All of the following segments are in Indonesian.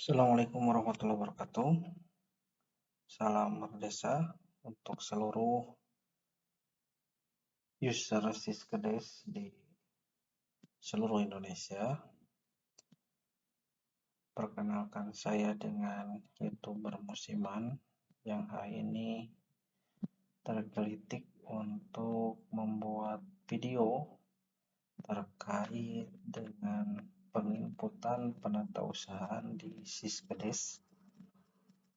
Assalamualaikum warahmatullahi wabarakatuh. Salam Merdesa untuk seluruh user Siskedes di seluruh Indonesia. Perkenalkan saya dengan YouTuber musiman yang hari ini tergelitik untuk membuat video terkait dengan penginputan penatausahaan di Siskedes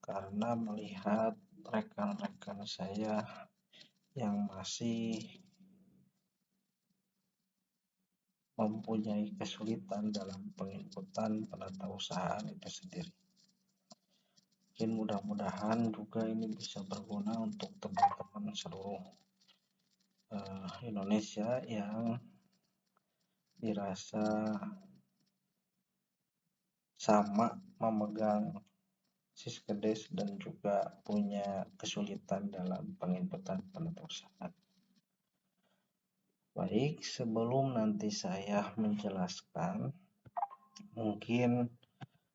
karena melihat rekan-rekan saya yang masih mempunyai kesulitan dalam penginputan penatausahaan itu sendiri. Mungkin mudah-mudahan juga ini bisa berguna untuk teman-teman seluruh Indonesia yang dirasa sama memegang Siskedes dan juga punya kesulitan dalam penginputan penatausahaan. Baik, sebelum nanti saya menjelaskan, mungkin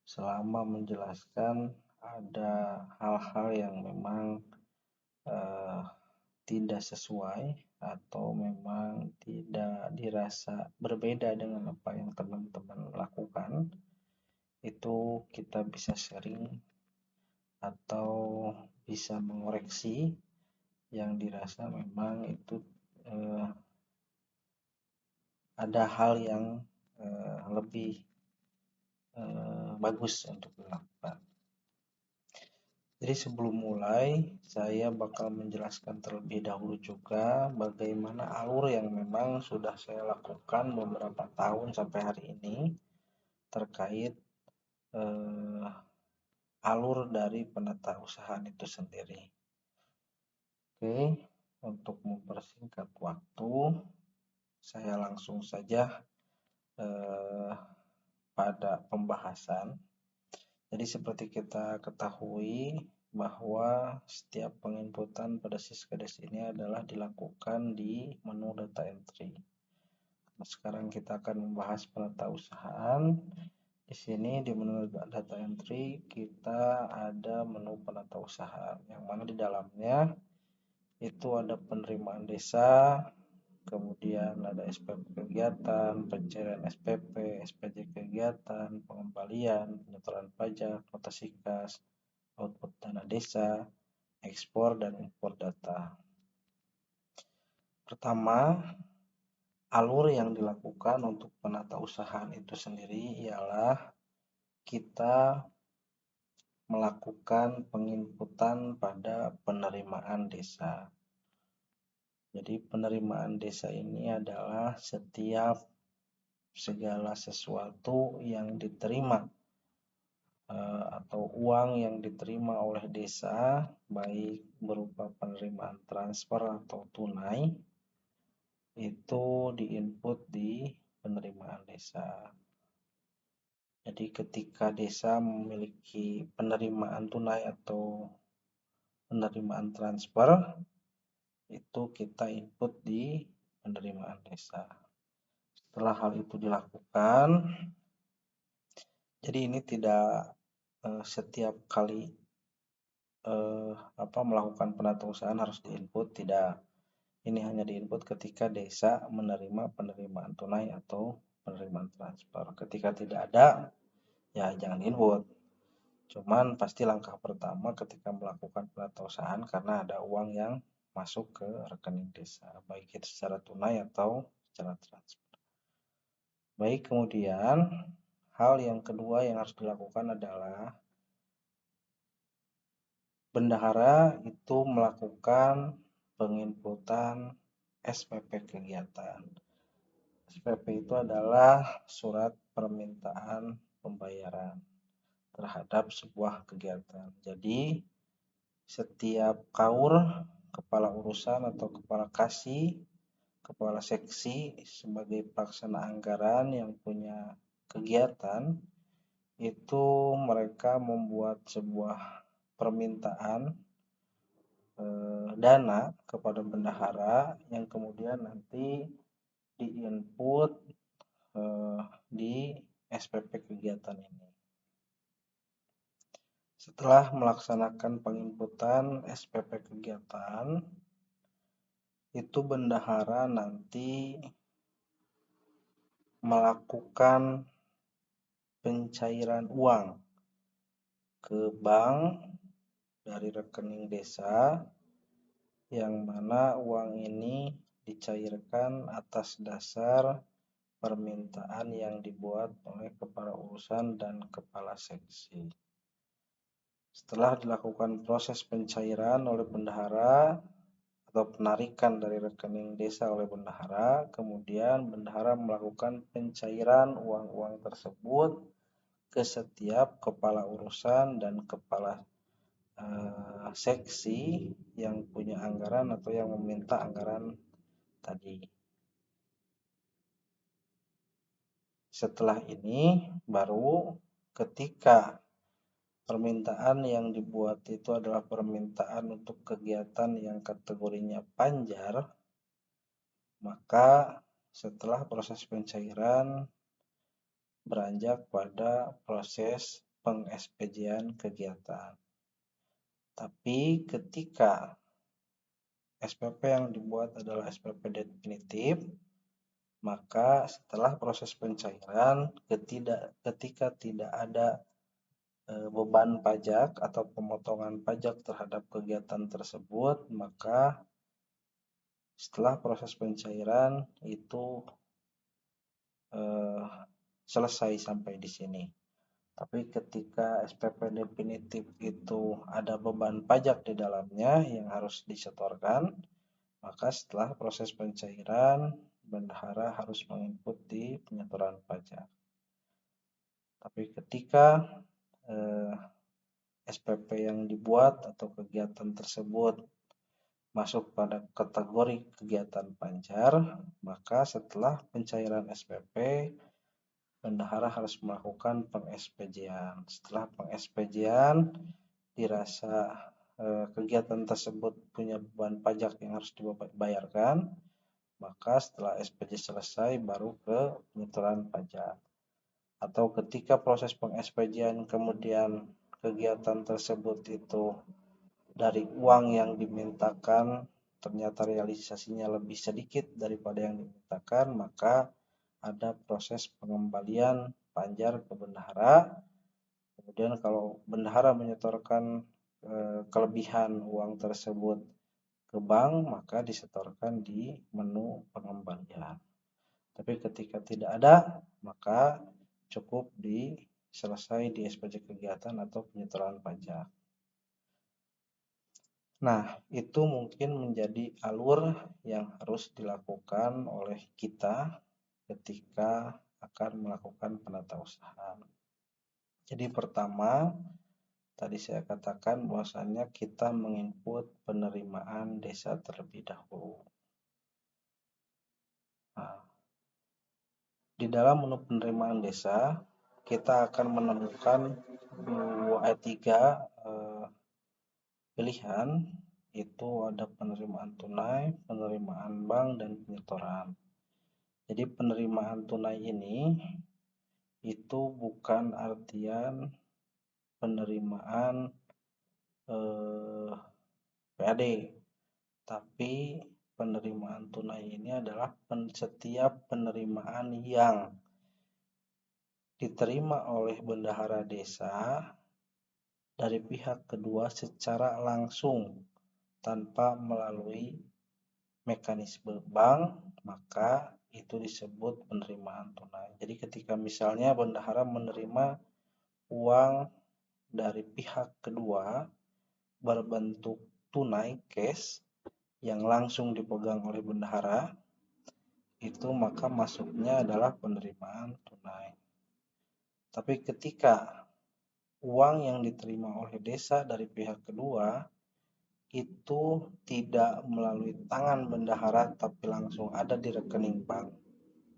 selama menjelaskan ada hal-hal yang memang tidak sesuai atau memang tidak dirasa berbeda dengan apa yang teman-teman lakukan, itu kita bisa sharing atau bisa mengoreksi yang dirasa memang itu ada hal yang lebih bagus untuk dilakukan. Jadi sebelum mulai, saya bakal menjelaskan terlebih dahulu juga bagaimana alur yang memang sudah saya lakukan beberapa tahun sampai hari ini terkait alur dari penatausahaan itu sendiri. Oke, untuk mempersingkat waktu, saya langsung saja pada pembahasan. Jadi seperti kita ketahui bahwa setiap penginputan pada Siskedes ini adalah dilakukan di menu data entry. Nah, sekarang kita akan membahas penatausahaan. Di sini di menu data entry kita ada menu penatausahaan yang mana di dalamnya itu ada penerimaan desa, kemudian ada SPP kegiatan, pencairan SPP, SPJ kegiatan, pengembalian, penyetoran pajak, nota sikas, output dana desa, ekspor dan impor data. Pertama, alur yang dilakukan untuk penatausahaan itu sendiri ialah kita melakukan penginputan pada penerimaan desa. Jadi penerimaan desa ini adalah setiap segala sesuatu yang diterima atau uang yang diterima oleh desa, baik berupa penerimaan transfer atau tunai, itu diinput di penerimaan desa. Jadi ketika desa memiliki penerimaan tunai atau penerimaan transfer, itu kita input di penerimaan desa. Setelah hal itu dilakukan, jadi ini tidak setiap kali melakukan penatausahaan harus diinput, tidak. Ini hanya diinput ketika desa menerima penerimaan tunai atau penerimaan transfer. Ketika tidak ada, ya jangan input. Cuman pasti langkah pertama ketika melakukan penatausahaan karena ada uang yang masuk ke rekening desa, baik itu secara tunai atau secara transfer. Baik, kemudian hal yang kedua yang harus dilakukan adalah bendahara itu melakukan penginputan SPP kegiatan. SPP itu adalah surat permintaan pembayaran terhadap sebuah kegiatan. Jadi setiap kaur, kepala urusan atau kepala kasih, kepala seksi sebagai pelaksana anggaran yang punya kegiatan, itu mereka membuat sebuah permintaan dana kepada bendahara yang kemudian nanti diinput di SPP kegiatan ini. Setelah melaksanakan penginputan SPP kegiatan, itu bendahara nanti melakukan pencairan uang ke bank dari rekening desa, yang mana uang ini dicairkan atas dasar permintaan yang dibuat oleh kepala urusan dan kepala seksi. Setelah dilakukan proses pencairan oleh bendahara atau penarikan dari rekening desa oleh bendahara, kemudian bendahara melakukan pencairan uang-uang tersebut ke setiap kepala urusan dan kepala seksi yang punya anggaran atau yang meminta anggaran tadi. Setelah ini baru ketika permintaan yang dibuat itu adalah permintaan untuk kegiatan yang kategorinya panjar, maka setelah proses pencairan beranjak pada proses peng-SPJ-an kegiatan. Tapi ketika SPP yang dibuat adalah SPP definitif, maka setelah proses pencairan ketika tidak ada beban pajak atau pemotongan pajak terhadap kegiatan tersebut, maka setelah proses pencairan itu selesai sampai di sini. Tapi ketika SPP definitif itu ada beban pajak di dalamnya yang harus disetorkan, maka setelah proses pencairan bendahara harus menginput di penyetoran pajak. Tapi ketika SPP yang dibuat atau kegiatan tersebut masuk pada kategori kegiatan panjar, maka setelah pencairan SPP, bendahara harus melakukan peng-SPJ-an. Setelah peng-SPJ-an dirasa kegiatan tersebut punya beban pajak yang harus dibayarkan, maka setelah SPJ selesai baru ke penyetoran pajak. Atau ketika proses peng-SPJ-an kemudian kegiatan tersebut itu dari uang yang dimintakan ternyata realisasinya lebih sedikit daripada yang dimintakan, maka ada proses pengembalian panjar ke bendahara. Kemudian kalau bendahara menyetorkan kelebihan uang tersebut ke bank, maka disetorkan di menu pengembalian. Tapi ketika tidak ada, maka cukup selesai di SPJ kegiatan atau penyetoran pajak. Nah, itu mungkin menjadi alur yang harus dilakukan oleh kita ketika akan melakukan penatausahaan. Jadi pertama, tadi saya katakan bahwasannya kita menginput penerimaan desa terlebih dahulu. Nah, di dalam menu penerimaan desa, kita akan menemukan 3 pilihan, itu ada penerimaan tunai, penerimaan bank, dan penyetoran. Jadi penerimaan tunai ini itu bukan artian penerimaan PAD, tapi penerimaan tunai ini adalah setiap penerimaan yang diterima oleh bendahara desa dari pihak kedua secara langsung tanpa melalui mekanisme bank, maka itu disebut penerimaan tunai. Jadi ketika misalnya bendahara menerima uang dari pihak kedua berbentuk tunai cash yang langsung dipegang oleh bendahara, itu maka masuknya adalah penerimaan tunai. Tapi ketika uang yang diterima oleh desa dari pihak kedua itu tidak melalui tangan bendahara tapi langsung ada di rekening bank,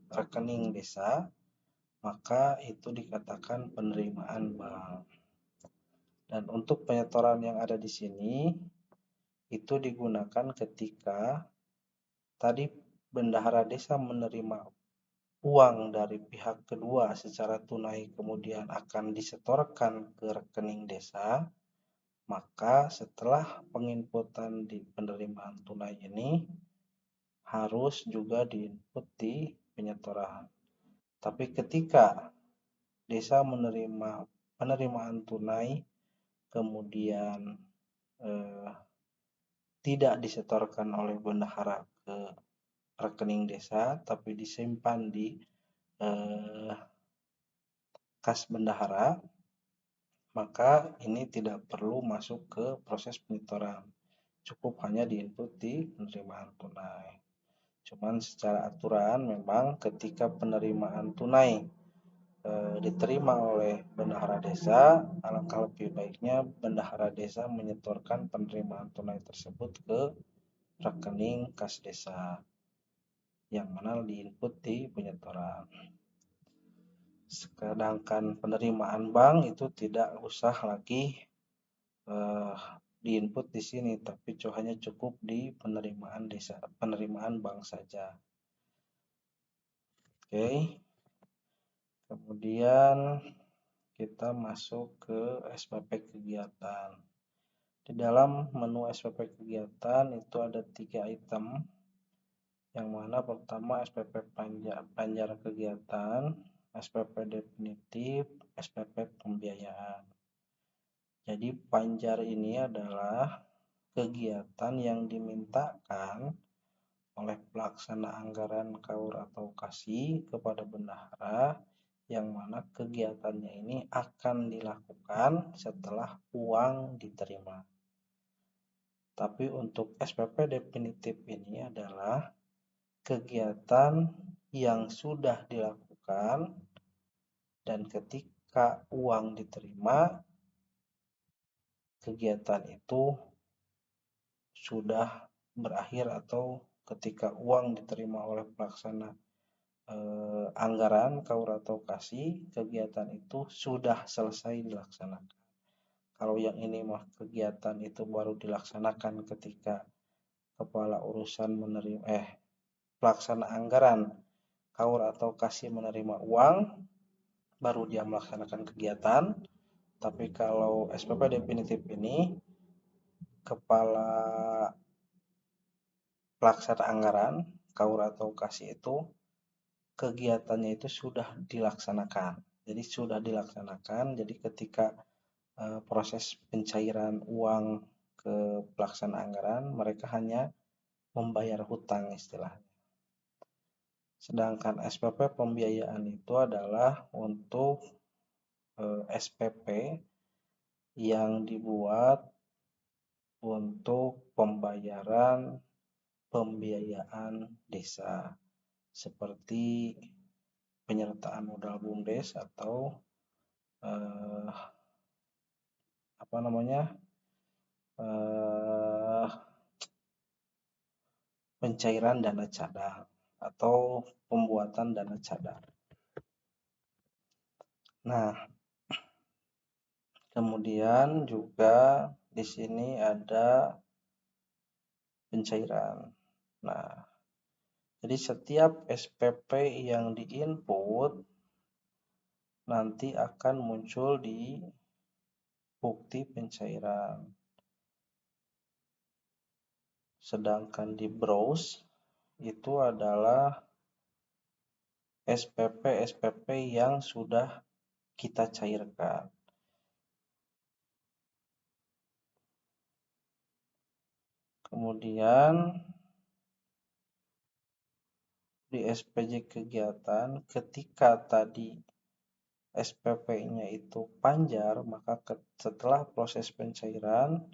rekening desa, maka itu dikatakan penerimaan bank. Dan untuk penyetoran yang ada di sini itu digunakan ketika tadi bendahara desa menerima uang dari pihak kedua secara tunai kemudian akan disetorkan ke rekening desa, Maka setelah penginputan di penerimaan tunai ini harus juga diinput di penyetoran. Tapi ketika desa menerima penerimaan tunai kemudian tidak disetorkan oleh bendahara ke rekening desa tapi disimpan di kas bendahara, maka ini tidak perlu masuk ke proses penyetoran, cukup hanya diinput di penerimaan tunai. Cuman secara aturan memang ketika penerimaan tunai diterima oleh bendahara desa, alangkah lebih baiknya bendahara desa menyetorkan penerimaan tunai tersebut ke rekening kas desa yang mana diinput di penyetoran. Sedangkan penerimaan bank itu tidak usah lagi diinput di sini, tapi hanya cukup di penerimaan desa, penerimaan bank saja. Oke. Kemudian kita masuk ke SPP kegiatan. Di dalam menu SPP kegiatan itu ada 3 item, yang mana pertama SPP panjar kegiatan, SPP definitif, SPP pembiayaan. Jadi panjar ini adalah kegiatan yang dimintakan oleh pelaksana anggaran KAUR atau KASI kepada bendahara, yang mana kegiatannya ini akan dilakukan setelah uang diterima. Tapi untuk SPP definitif ini adalah kegiatan yang sudah dilakukan dan ketika uang diterima, kegiatan itu sudah berakhir atau ketika uang diterima oleh pelaksana anggaran KAUR atau KASI, kegiatan itu sudah selesai dilaksanakan. Kalau yang ini mah kegiatan itu baru dilaksanakan ketika kepala urusan pelaksana anggaran KAUR atau KASI menerima uang, baru dia melaksanakan kegiatan. Tapi kalau SPP definitif ini, kepala pelaksana anggaran KAUR atau KASI itu kegiatannya itu sudah dilaksanakan. Jadi sudah dilaksanakan, jadi ketika proses pencairan uang ke pelaksana anggaran, mereka hanya membayar hutang istilahnya. Sedangkan SPP pembiayaan itu adalah untuk SPP yang dibuat untuk pembayaran pembiayaan desa, seperti penyertaan modal BUMDes atau pencairan dana cadang atau pembuatan dana cadang. Nah, kemudian juga di sini ada pencairan. Nah, jadi setiap SPP yang diinput nanti akan muncul di bukti pencairan. Sedangkan di browse itu adalah SPP yang sudah kita cairkan. Kemudian di SPJ kegiatan, ketika tadi SPP-nya itu panjar, maka setelah proses pencairan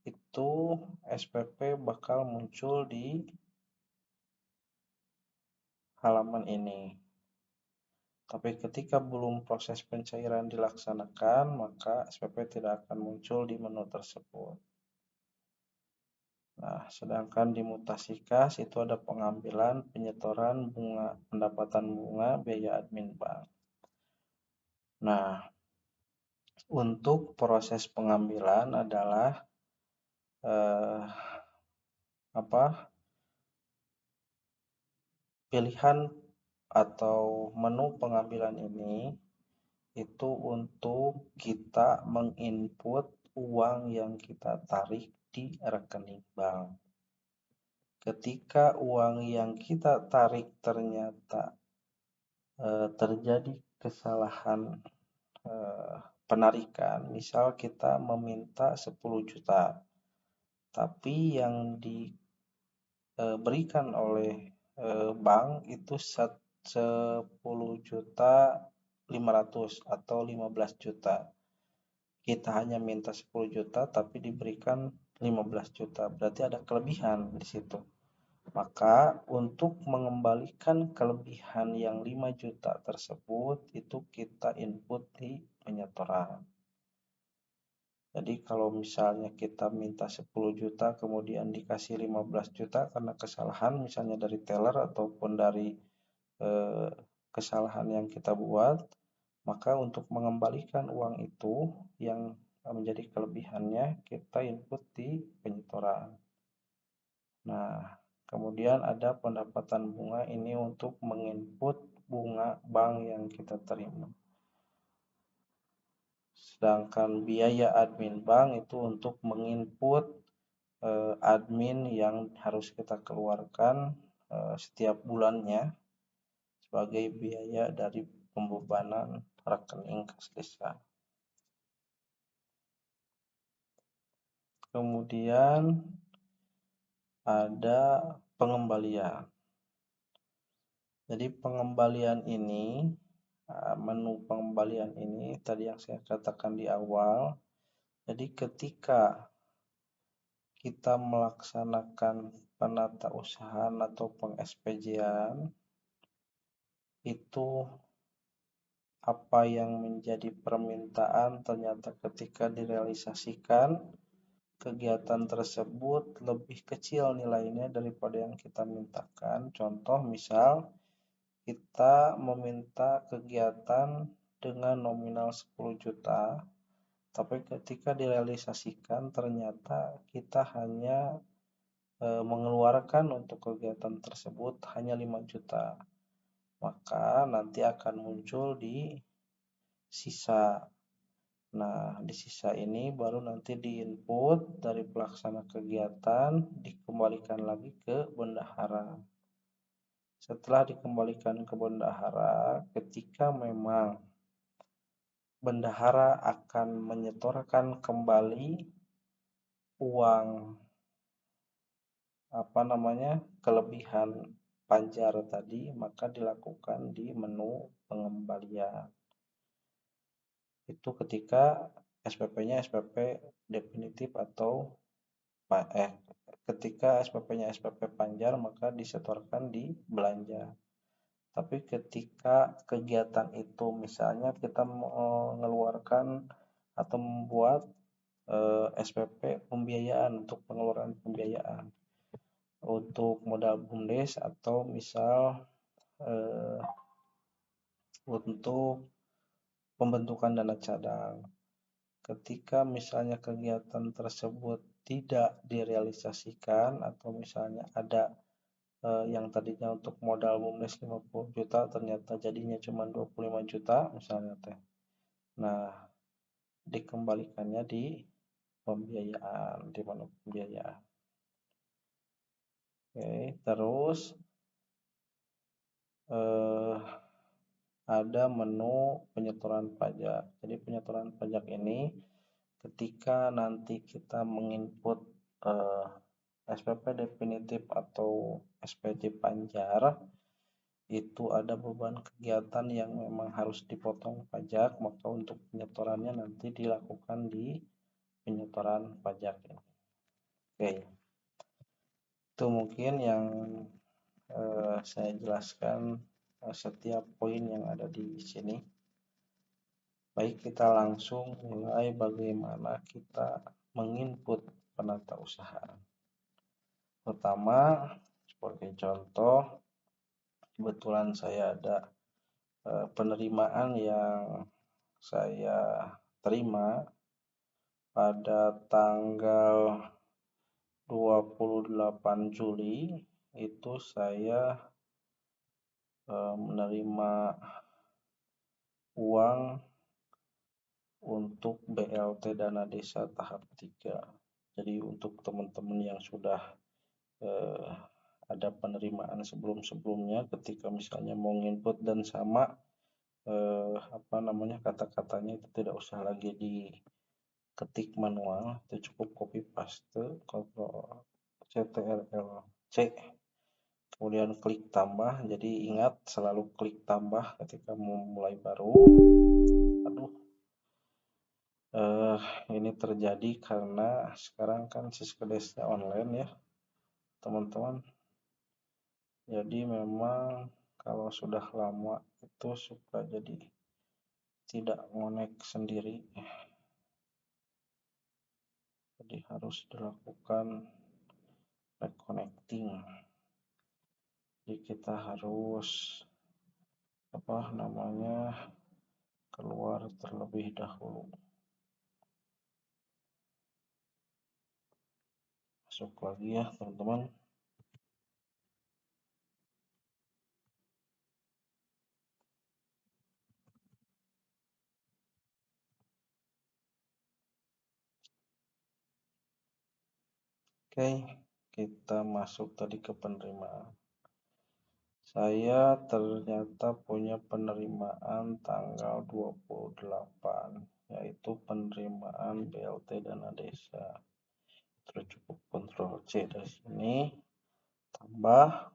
itu SPP bakal muncul di halaman ini. Tapi ketika belum proses pencairan dilaksanakan, maka SPP tidak akan muncul di menu tersebut. Nah, sedangkan di mutasi kas itu ada pengambilan, penyetoran bunga, pendapatan bunga, biaya admin bank. Nah, untuk proses pengambilan adalah pilihan atau menu pengambilan ini itu untuk kita menginput uang yang kita tarik di rekening bank. Ketika uang yang kita tarik ternyata terjadi kesalahan penarikan, misal kita meminta 10 juta, tapi yang diberikan oleh bank itu 10 juta 500 atau 15 juta. Kita hanya minta 10 juta tapi diberikan 15 juta, berarti ada kelebihan di situ. Maka untuk mengembalikan kelebihan yang 5 juta tersebut itu kita input di penyetoran. Jadi kalau misalnya kita minta 10 juta kemudian dikasih 15 juta karena kesalahan misalnya dari teller ataupun dari kesalahan yang kita buat, maka untuk mengembalikan uang itu yang menjadi kelebihannya kita input di penyetoran. Nah, kemudian ada pendapatan bunga ini untuk menginput bunga bank yang kita terima. Sedangkan biaya admin bank itu untuk menginput admin yang harus kita keluarkan setiap bulannya sebagai biaya dari pembebanan rekening kas desa. Kemudian ada pengembalian. Jadi pengembalian ini, menu pengembalian ini tadi yang saya katakan di awal. Jadi ketika kita melaksanakan penata usahaan atau peng-SPJ-an, itu apa yang menjadi permintaan ternyata ketika direalisasikan kegiatan tersebut lebih kecil nilainya daripada yang kita mintakan. Contoh misal kita meminta kegiatan dengan nominal 10 juta, tapi ketika direalisasikan ternyata kita hanya mengeluarkan untuk kegiatan tersebut hanya 5 juta. Maka nanti akan muncul di sisa. Nah, di sisa ini baru nanti diinput dari pelaksana kegiatan, dikembalikan lagi ke bendahara. Setelah dikembalikan ke bendahara, ketika memang bendahara akan menyetorkan kembali uang kelebihan panjar tadi, maka dilakukan di menu pengembalian. Itu ketika SPP-nya SPP definitif atau ketika SPP-nya SPP panjar maka disetorkan di belanja. Tapi ketika kegiatan itu misalnya kita mengeluarkan atau membuat SPP pembiayaan untuk pengeluaran pembiayaan untuk modal BUMDes atau misal untuk pembentukan dana cadang. Ketika misalnya kegiatan tersebut tidak direalisasikan atau misalnya ada yang tadinya untuk modal BUMDes 50 juta ternyata jadinya cuma 25 juta misalnya teh. Nah, dikembalikannya di pembiayaan, di menu pembiayaan. Oke, terus ada menu penyetoran pajak. Jadi penyetoran pajak ini ketika nanti kita menginput SPP definitif atau SPJ panjar, itu ada beban kegiatan yang memang harus dipotong pajak, maka untuk penyetorannya nanti dilakukan di penyetoran pajak ini. Oke, itu mungkin yang saya jelaskan setiap poin yang ada di sini. Baik, kita langsung mulai bagaimana kita menginput penata usaha. Pertama, seperti contoh, kebetulan saya ada penerimaan yang saya terima pada tanggal 28 Juli itu saya menerima uang untuk BLT Dana Desa tahap 3. Jadi untuk teman-teman yang sudah ada penerimaan sebelum-sebelumnya, ketika misalnya mau input dan sama kata-katanya itu tidak usah lagi diketik manual, itu cukup copy paste, Ctrl Ctrl C, kemudian klik tambah. Jadi ingat selalu klik tambah ketika memulai baru. Aduh, ini terjadi karena sekarang kan siskedesnya online ya teman-teman. Jadi memang kalau sudah lama itu suka jadi tidak ngonek sendiri, jadi harus dilakukan reconnecting. Jadi kita harus keluar terlebih dahulu, masuk lagi ya teman-teman. Oke, kita masuk tadi ke penerimaan. Saya ternyata punya penerimaan tanggal 28, yaitu penerimaan BLT Dana Desa. Terus cukup Ctrl C dari sini, tambah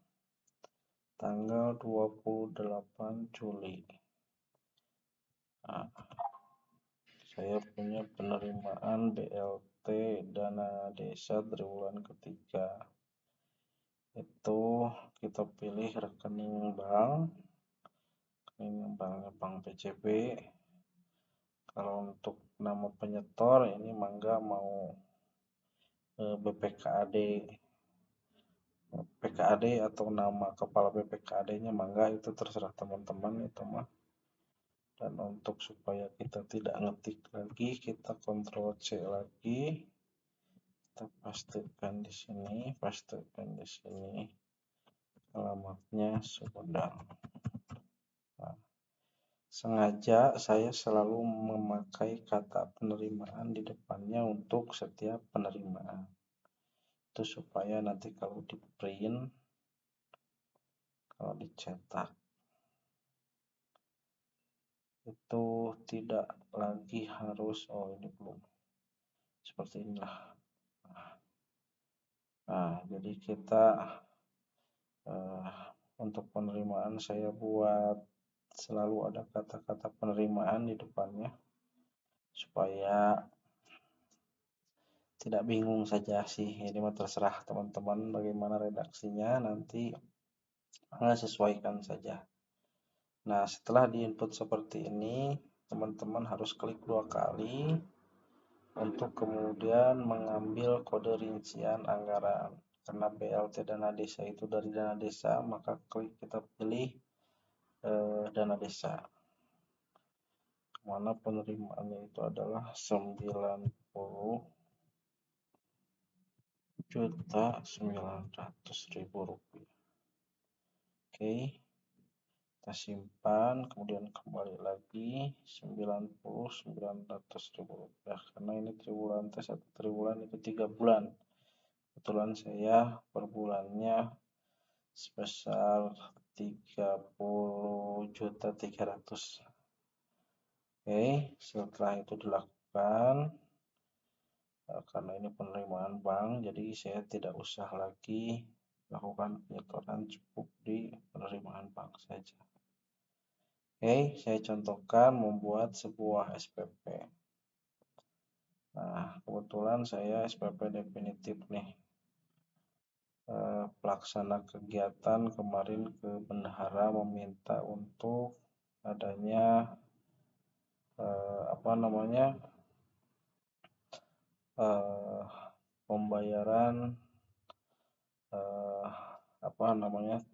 tanggal 28 Juli. Nah, saya punya penerimaan BLT Dana Desa triwulan ketiga. Itu kita pilih rekening bank, banknya Bank BCB. Kalau untuk nama penyetor ini mangga mau BPKAD atau nama kepala BPKAD-nya mangga, itu terserah teman-teman itu mah. Dan untuk supaya kita tidak ngetik lagi, kita Ctrl C lagi, kita pastekan di sini, alamatnya Sumedang. Nah, sengaja saya selalu memakai kata penerimaan di depannya untuk setiap penerimaan. Itu supaya nanti kalau di print, kalau dicetak itu tidak lagi harus ini belum, seperti inilah. Nah, jadi kita untuk penerimaan saya buat selalu ada kata-kata penerimaan di depannya supaya tidak bingung saja sih. Ini mah terserah teman-teman bagaimana redaksinya, nanti sesuaikan saja. Nah, setelah diinput seperti ini, teman-teman harus klik 2 kali untuk kemudian mengambil kode rincian anggaran. Karena BLT Dana Desa itu dari Dana Desa, maka kita pilih Dana Desa. Mana penerimaannya itu adalah 90.900.000 rupiah. Oke, kita simpan, kemudian kembali lagi 90.900.000 rupiah, karena ini triwulan tes atau triwulan itu 3 bulan. Kebetulan saya per bulannya sebesar 30.300.000. Oke, setelah itu dilakukan, karena ini penerimaan bank, jadi saya tidak usah lagi lakukan penyetoran, cukup di penerimaan bank saja. Oke, saya contohkan membuat sebuah SPP. Nah, kebetulan saya SPP definitif nih. Pelaksana kegiatan kemarin ke bendahara meminta untuk adanya pembayaran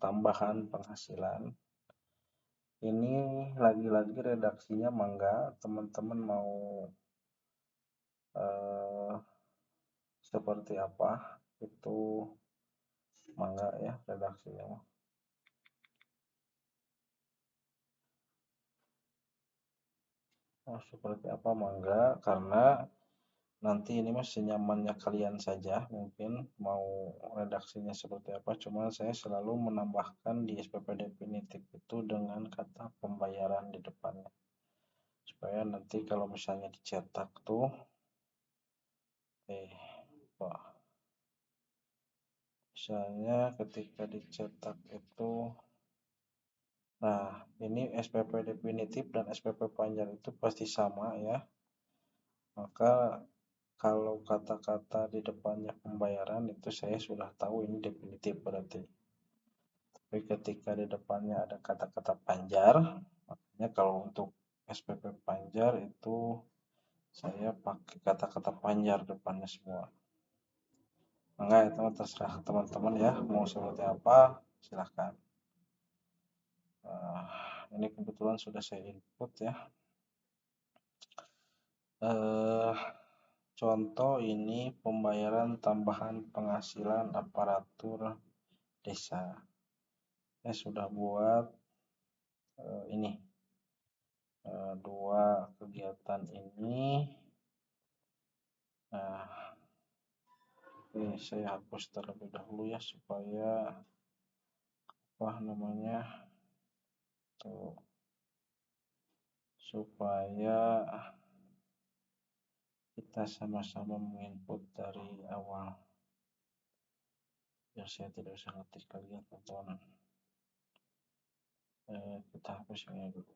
tambahan penghasilan. Ini lagi-lagi redaksinya mangga teman-teman mau seperti apa itu mangga ya redaksinya. seperti apa mangga, karena nanti ini mah senyamannya kalian saja, mungkin mau redaksinya seperti apa, cuma saya selalu menambahkan di SPP definitif itu dengan kata pembayaran di depannya, supaya nanti kalau misalnya dicetak tuh wah, misalnya ketika dicetak itu, nah ini SPP definitif dan SPP panjang itu pasti sama ya, maka kalau kata-kata di depannya pembayaran itu saya sudah tahu ini definitif berarti. Tapi ketika di depannya ada kata-kata panjar, makanya kalau untuk SPP panjar itu saya pakai kata-kata panjar depannya semua. Enggak, itu terserah teman-teman ya, mau seperti apa silahkan. Ini kebetulan sudah saya input ya. Contoh ini pembayaran tambahan penghasilan aparatur desa. Saya sudah buat ini dua kegiatan ini. Nah, ini saya hapus terlebih dahulu ya supaya apa namanya tuh, supaya kita sama-sama menginput dari awal, biar saya tidak usah ngetik lagi ya teman-teman. Kita hapus ini dulu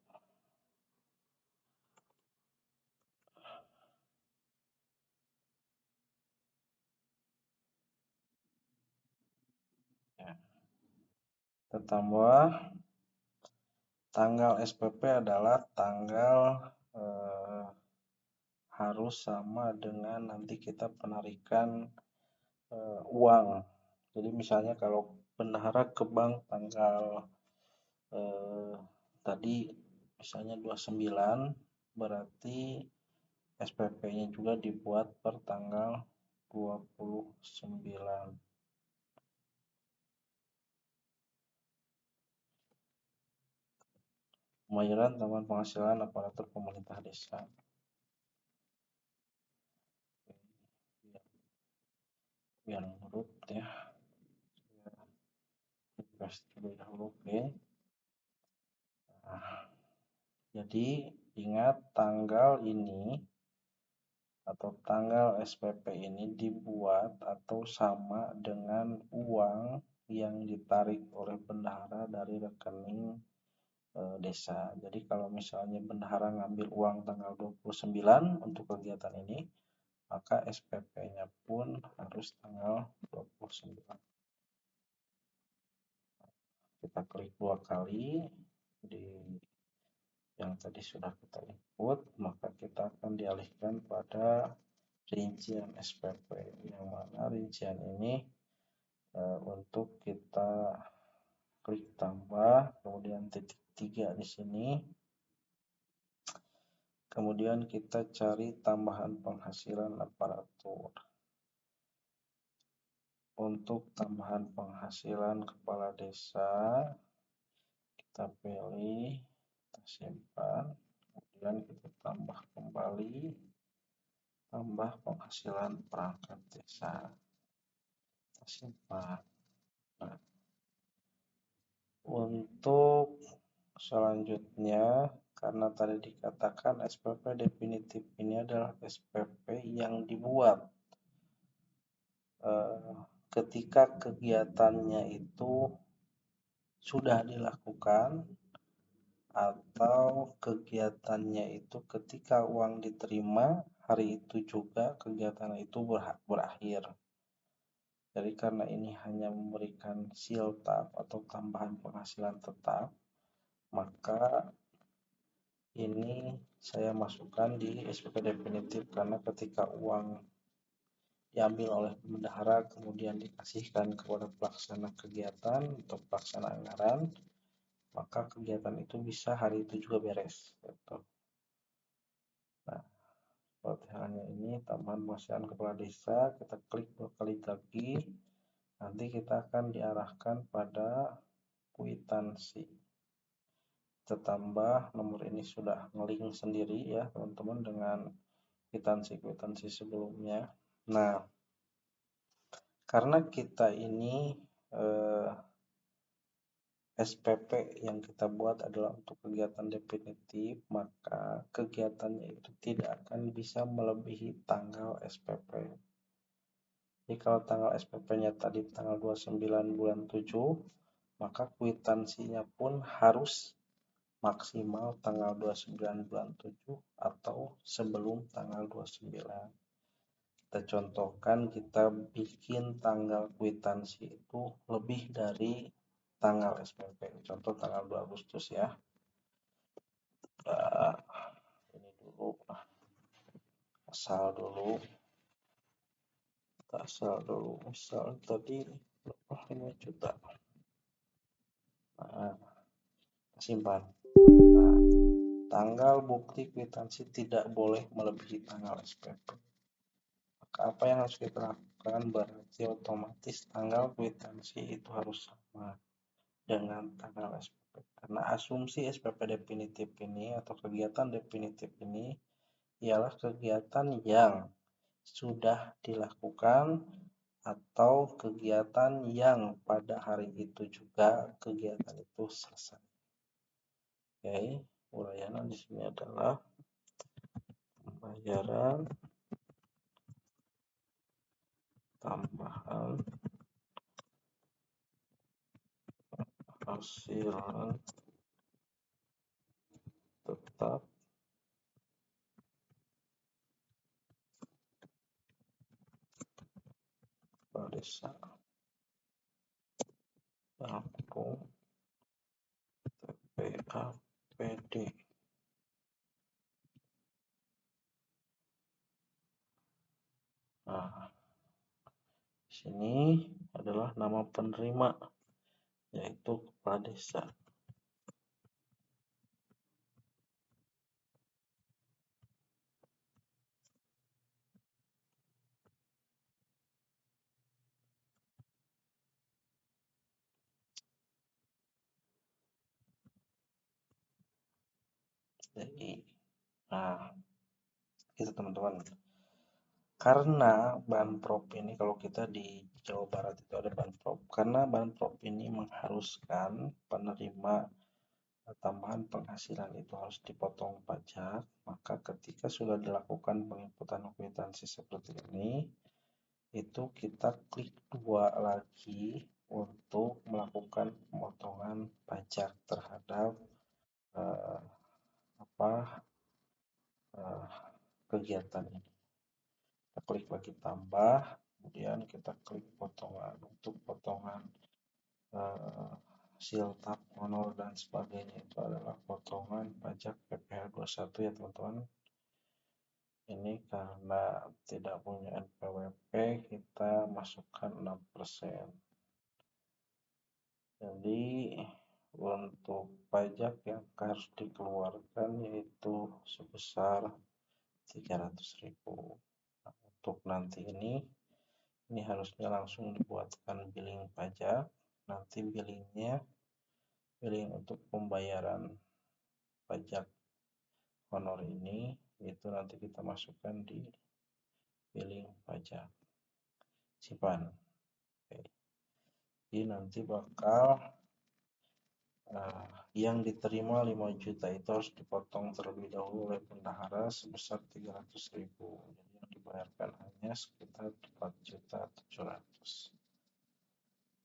ya. Kita tambah tanggal SPP adalah tanggal harus sama dengan nanti kita penarikan uang. Jadi misalnya kalau bendahara ke bank tanggal tadi misalnya 29, berarti SPP-nya juga dibuat per tanggal 29. Pembayaran tambahan penghasilan aparatur pemerintah desa. Biar nurut ya. Request terlebih dahulu, oke. Nah, jadi ingat tanggal ini atau tanggal SPP ini dibuat atau sama dengan uang yang ditarik oleh bendahara dari rekening desa. Jadi kalau misalnya bendahara ngambil uang tanggal 29 untuk kegiatan ini, maka SPP-nya pun harus tanggal 29. Kita klik 2 kali di yang tadi sudah kita input, maka kita akan dialihkan pada rincian SPP, yang mana rincian ini untuk kita klik tambah, kemudian titik 3 di sini, kemudian kita cari tambahan penghasilan aparatur. Untuk tambahan penghasilan kepala desa, kita pilih, kita simpan, kemudian kita tambah kembali, tambah penghasilan perangkat desa, kita simpan. Nah, untuk selanjutnya, karena tadi dikatakan SPP definitif ini adalah SPP yang dibuat ketika kegiatannya itu sudah dilakukan atau kegiatannya itu ketika uang diterima hari itu juga kegiatan itu berakhir. Jadi karena ini hanya memberikan siltap atau tambahan penghasilan tetap, maka ini saya masukkan di SPP definitif, karena ketika uang diambil oleh bendahara kemudian dikasihkan kepada pelaksana kegiatan atau pelaksana anggaran, maka kegiatan itu bisa hari itu juga beres gitu. Nah, seperti halnya ini tambahan penghasilan kepala desa, kita klik 2 kali lagi, nanti kita akan diarahkan pada kwitansi. kita tambah, nomor ini sudah ngelink sendiri ya teman-teman dengan kwitansi sebelumnya. Nah, karena kita ini SPP yang kita buat adalah untuk kegiatan definitif, maka kegiatannya itu tidak akan bisa melebihi tanggal SPP. Jadi kalau tanggal SPP-nya tadi tanggal 29 bulan 7, maka kwitansinya pun harus maksimal tanggal 29 bulan 7 atau sebelum tanggal 29. Kita contohkan, kita bikin tanggal kwitansi itu lebih dari tanggal SPP. Contoh tanggal 2 Agustus ya. Ini dulu, asal dulu. Misal tadi 5 juta. Nah, simpan. Nah, tanggal bukti kwitansi tidak boleh melebihi tanggal SPP. Maka apa yang harus kita lakukan? Berarti otomatis tanggal kwitansi itu harus sama dengan tanggal SPP. Karena asumsi SPP definitif ini atau kegiatan definitif ini ialah kegiatan yang sudah dilakukan atau kegiatan yang pada hari itu juga kegiatan itu selesai. Oke, uraian di sini adalah pembayaran tambahan hasilan tetap desa Lampung TPAPD. Nah, sini adalah nama penerima, yaitu kepala desa. Jadi, nah, itu teman-teman. Karena Banprop ini, kalau kita di Jawa Barat itu ada Banprop, karena Banprop ini mengharuskan penerima tambahan penghasilan itu harus dipotong pajak, maka ketika sudah dilakukan penginputan kwitansi seperti ini, itu kita klik 2 lagi untuk melakukan pemotongan pajak terhadap kegiatan ini. Kita klik lagi tambah, kemudian kita klik potongan. Untuk potongan siltap, honor dan sebagainya itu adalah potongan pajak PPh 21 ya teman-teman. Ini karena tidak punya NPWP, kita masukkan 6%. Jadi untuk pajak yang harus dikeluarkan yaitu sebesar 300.000. Nah, untuk nanti ini harusnya langsung dibuatkan billing pajak. Nanti billing untuk pembayaran pajak honor ini itu nanti kita masukkan di billing pajak. Simpan. Oke. Jadi nanti bakal yang diterima 5 juta itu harus dipotong terlebih dahulu oleh bendahara sebesar 300.000. Jadi yang dibayarkan hanya sekitar 4.700.000.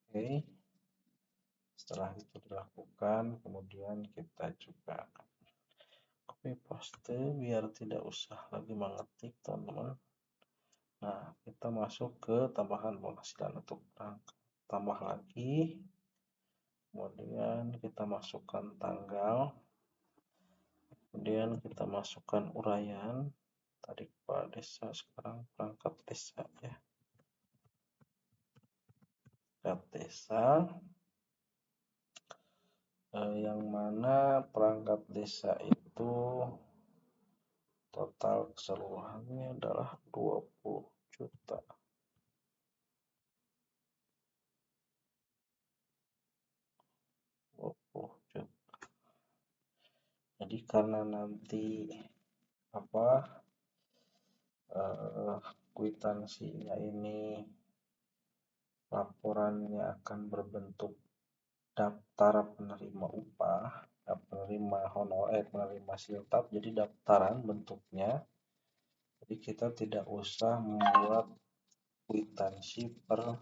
Oke. Setelah itu dilakukan, kemudian kita juga copy paste biar tidak usah lagi mengetik teman-teman. Nah, kita masuk ke tambahan penghasilan untuk tambah lagi, kemudian kita masukkan tanggal, kemudian kita masukkan uraian. Tadi kepala desa, sekarang perangkat desa ya. Perangkat desa yang mana perangkat desa itu total keseluruhannya adalah 20 juta. karena nanti kwitansinya ini laporannya akan berbentuk daftar penerima upah, penerima honorer, penerima siltap, jadi daftaran bentuknya. Jadi kita tidak usah membuat kwitansi per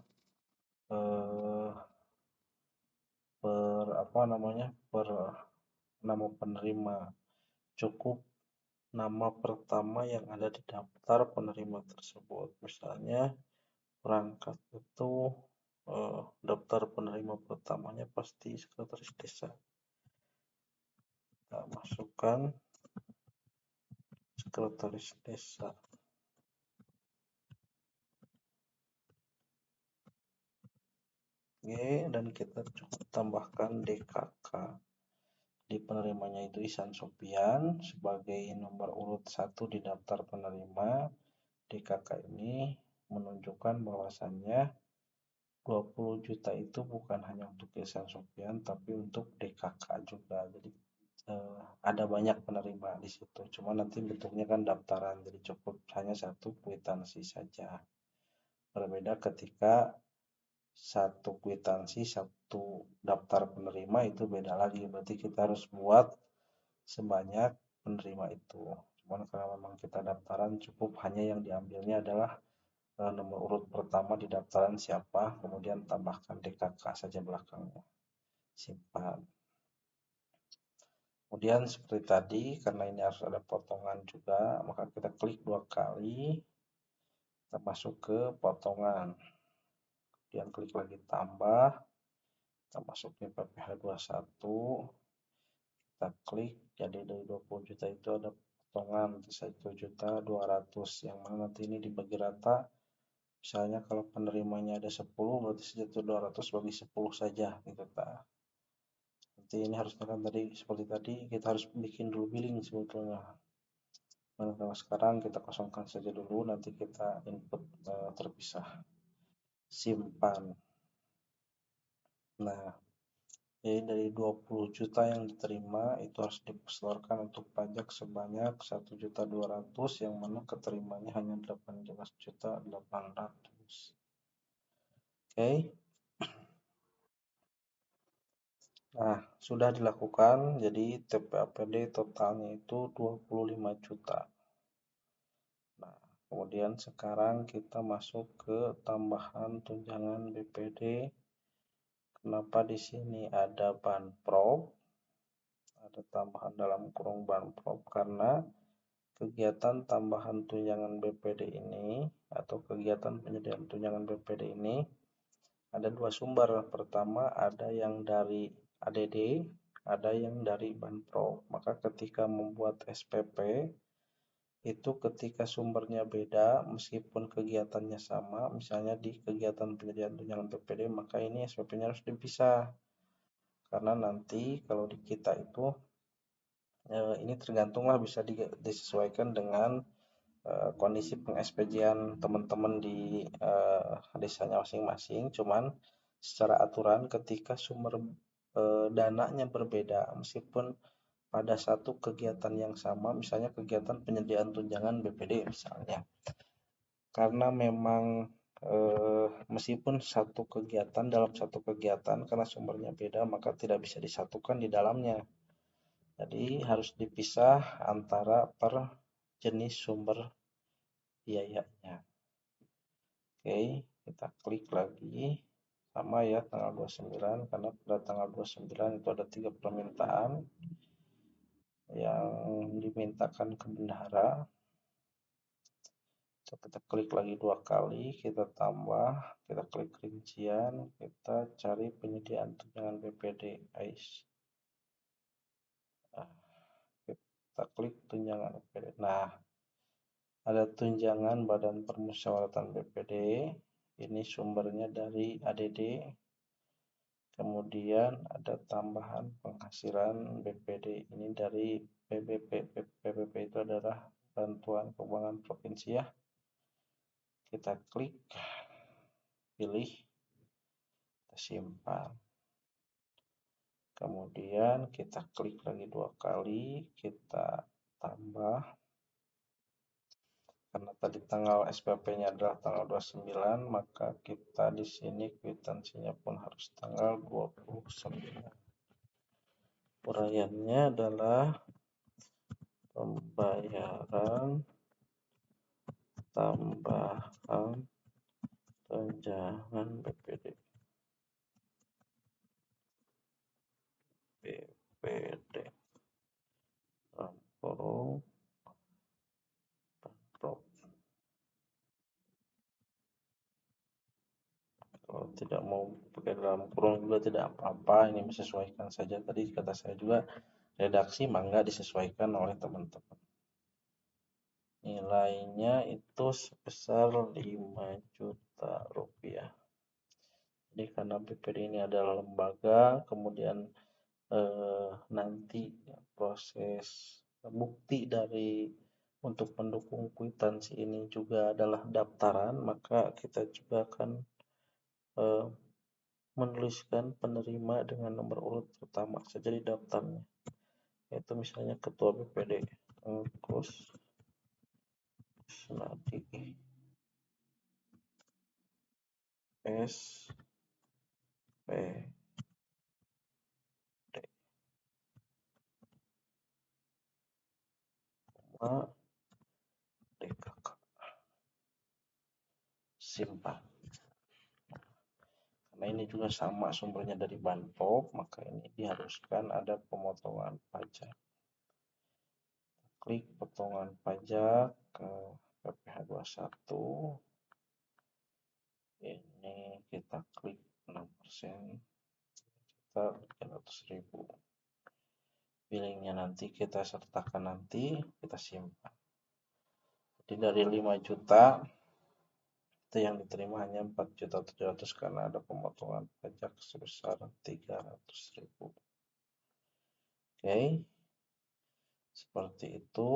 nama penerima. Cukup nama pertama yang ada di daftar penerima tersebut. Misalnya perangkat itu daftar penerima pertamanya pasti sekretaris desa. Kita masukkan sekretaris desa. Oke, dan kita cukup tambahkan DKK. Di penerimanya itu Ihsan Sopian sebagai nomor urut 1 di daftar penerima. DKK ini menunjukkan bahwasannya 20 juta itu bukan hanya untuk Ihsan Sopian tapi untuk DKK juga. Jadi ada banyak penerima di situ. Cuma nanti bentuknya kan daftaran, jadi cukup hanya satu kwitansi saja. Berbeda ketika satu kwitansi, satu daftar penerima itu beda lagi. Berarti kita harus buat sebanyak penerima itu. Cuman karena memang kita daftaran, cukup hanya yang diambilnya adalah nomor urut pertama di daftaran siapa, kemudian tambahkan DKK saja belakangnya. Simpan. Kemudian seperti tadi, karena ini harus ada potongan juga, maka kita klik 2 kali. Kita masuk ke potongan. Kemudian klik lagi tambah. Kita masuk ke PPh 21. Kita klik, jadi dari 20 juta itu ada potongan 1.200.000 yang mana nanti ini dibagi rata. Misalnya kalau penerimanya ada 10, berarti 1.200.000 bagi 10 saja gitu Pak. Nanti ini harusnya kan tadi seperti tadi kita harus bikin dulu billing sebetulnya. Nah, kalau sekarang kita kosongkan saja dulu, nanti kita input terpisah. Simpan. Nah, jadi dari 20 juta yang diterima itu harus disetorkan untuk pajak sebanyak 1.200.000 yang mana keterimanya hanya 18.800.000. Oke. Nah, sudah dilakukan, jadi TPAPD totalnya itu 25 juta. Nah, kemudian sekarang kita masuk ke tambahan tunjangan BPD. Kenapa di sini ada banprop? Ada tambahan dalam kurung banprop karena kegiatan tambahan tunjangan BPD ini atau kegiatan penyediaan tunjangan BPD ini ada dua sumber. Pertama ada yang dari ADD, ada yang dari banprop. Maka ketika membuat SPP itu ketika sumbernya beda meskipun kegiatannya sama, misalnya di kegiatan penyediaan tunjangan BPD, maka ini SPP-nya harus dipisah. Karena nanti kalau di kita itu ini tergantunglah bisa disesuaikan dengan kondisi peng-SPJ-an teman-teman di desanya masing-masing. Cuman secara aturan ketika sumber dananya berbeda meskipun pada satu kegiatan yang sama, misalnya kegiatan penyediaan tunjangan BPD misalnya, karena memang meskipun satu kegiatan dalam satu kegiatan karena sumbernya beda maka tidak bisa disatukan di dalamnya. Jadi harus dipisah antara per jenis sumber biayanya. Oke, kita klik lagi. Sama ya tanggal 29 karena pada tanggal 29 itu ada 3 permintaan yang dimintakan ke bendahara. Kita klik lagi 2 kali, kita tambah, kita klik rincian, kita cari penyediaan tunjangan BPD AIS. Kita klik tunjangan BPD. Nah, ada tunjangan Badan Permusyawaratan BPD. Ini sumbernya dari ADD. Kemudian ada tambahan penghasilan BPD. Ini dari PBP. PBP itu adalah Bantuan Keuangan Provinsi ya. Kita klik, pilih, kita simpan. Kemudian kita klik lagi 2 kali, kita tambah. Karena tadi tanggal SPP-nya adalah tanggal 29, maka kita di sini kwitansinya pun harus tanggal 29. Uraiannya adalah pembayaran tambahan tunjangan BPD. Kurung Pemprov. Kalau tidak mau pakai dalam kurung juga tidak apa-apa, ini menyesuaikan saja. Tadi kata saya juga redaksi mangga disesuaikan oleh teman-teman. Nilainya itu sebesar 5 juta rupiah. Jadi karena BPD ini adalah lembaga, kemudian nanti proses bukti dari untuk mendukung kwitansi ini juga adalah daftaran, maka kita juga akan menuliskan penerima dengan nomor urut pertama saja di daftarnya, yaitu misalnya ketua BPD Kus Nadi S P D DKK simpan. Karena ini juga sama sumbernya dari Banpop, maka ini diharuskan ada pemotongan pajak. Klik potongan pajak ke PPh 21. Ini kita klik 6%, kita 300.000. Billingnya nanti kita sertakan, nanti kita simpan. Jadi dari 5 juta itu yang diterima hanya 4.700.000 karena ada pemotongan pajak sebesar 300.000. Oke, seperti itu.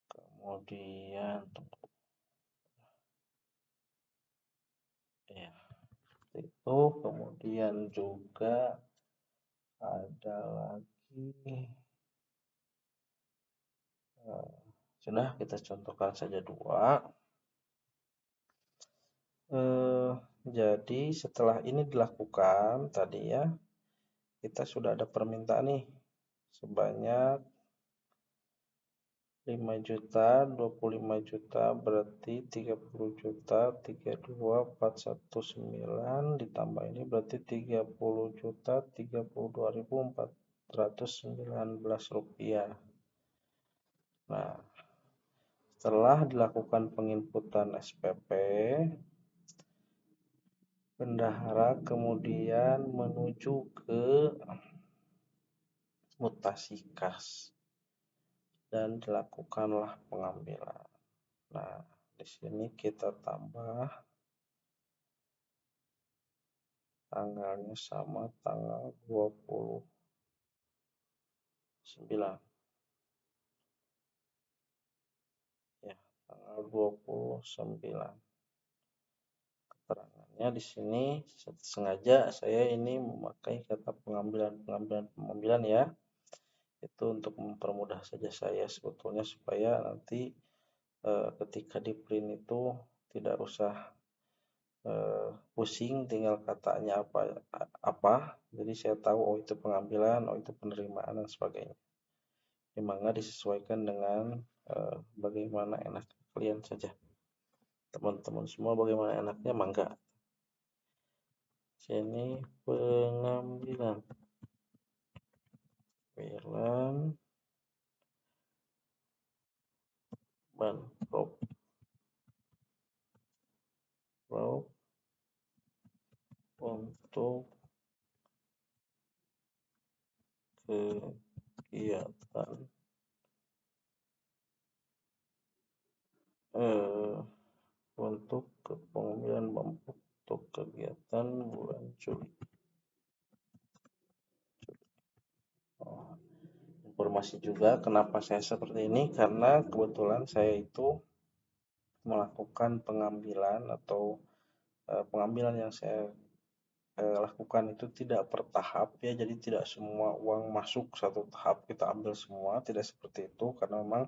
Kemudian ya, seperti itu. Kemudian juga ada lagi, sudah kita contohkan saja 2. Jadi setelah ini dilakukan tadi ya, kita sudah ada permintaan nih sebanyak 5 juta, 25 juta, berarti 30 juta, 32.419 ditambah ini berarti 30 juta 32.419 rupiah. Nah, setelah dilakukan penginputan SPP, bendahara kemudian menuju ke mutasi kas dan dilakukanlah pengambilan. Nah, di sini kita tambah tanggalnya sama tanggal 29. Ya, tanggal 29. Keterangannya di sini sengaja saya ini memakai kata pengambilan ya. Itu untuk mempermudah saja saya sebetulnya supaya nanti ketika di print itu tidak usah pusing tinggal katanya apa. Jadi saya tahu oh itu pengambilan, oh itu penerimaan dan sebagainya. Ini mangga disesuaikan dengan bagaimana enak kalian saja. Teman-teman semua bagaimana enaknya mangga. Sini pengambilan Banpop untuk kegiatan untuk pengambilan Banpop untuk kegiatan bulan Juli. Informasi juga kenapa saya seperti ini, karena kebetulan saya itu melakukan pengambilan atau pengambilan yang saya lakukan itu tidak bertahap ya, jadi tidak semua uang masuk satu tahap kita ambil semua, tidak seperti itu, karena memang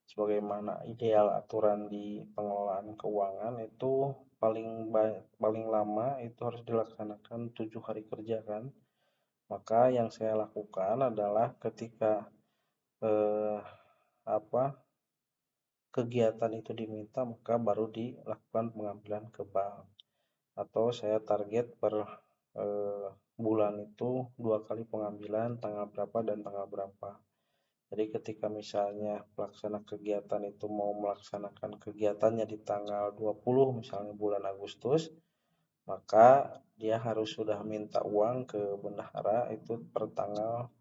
sebagaimana ideal aturan di pengelolaan keuangan itu paling lama itu harus dilaksanakan 7 hari kerja kan. Maka yang saya lakukan adalah ketika eh, kegiatan itu diminta, maka baru dilakukan pengambilan ke bank. Atau saya target per bulan itu 2 kali pengambilan, tanggal berapa dan tanggal berapa. Jadi ketika misalnya pelaksana kegiatan itu mau melaksanakan kegiatannya di tanggal 20 misalnya bulan Agustus, maka dia harus sudah minta uang ke bendahara itu per tanggal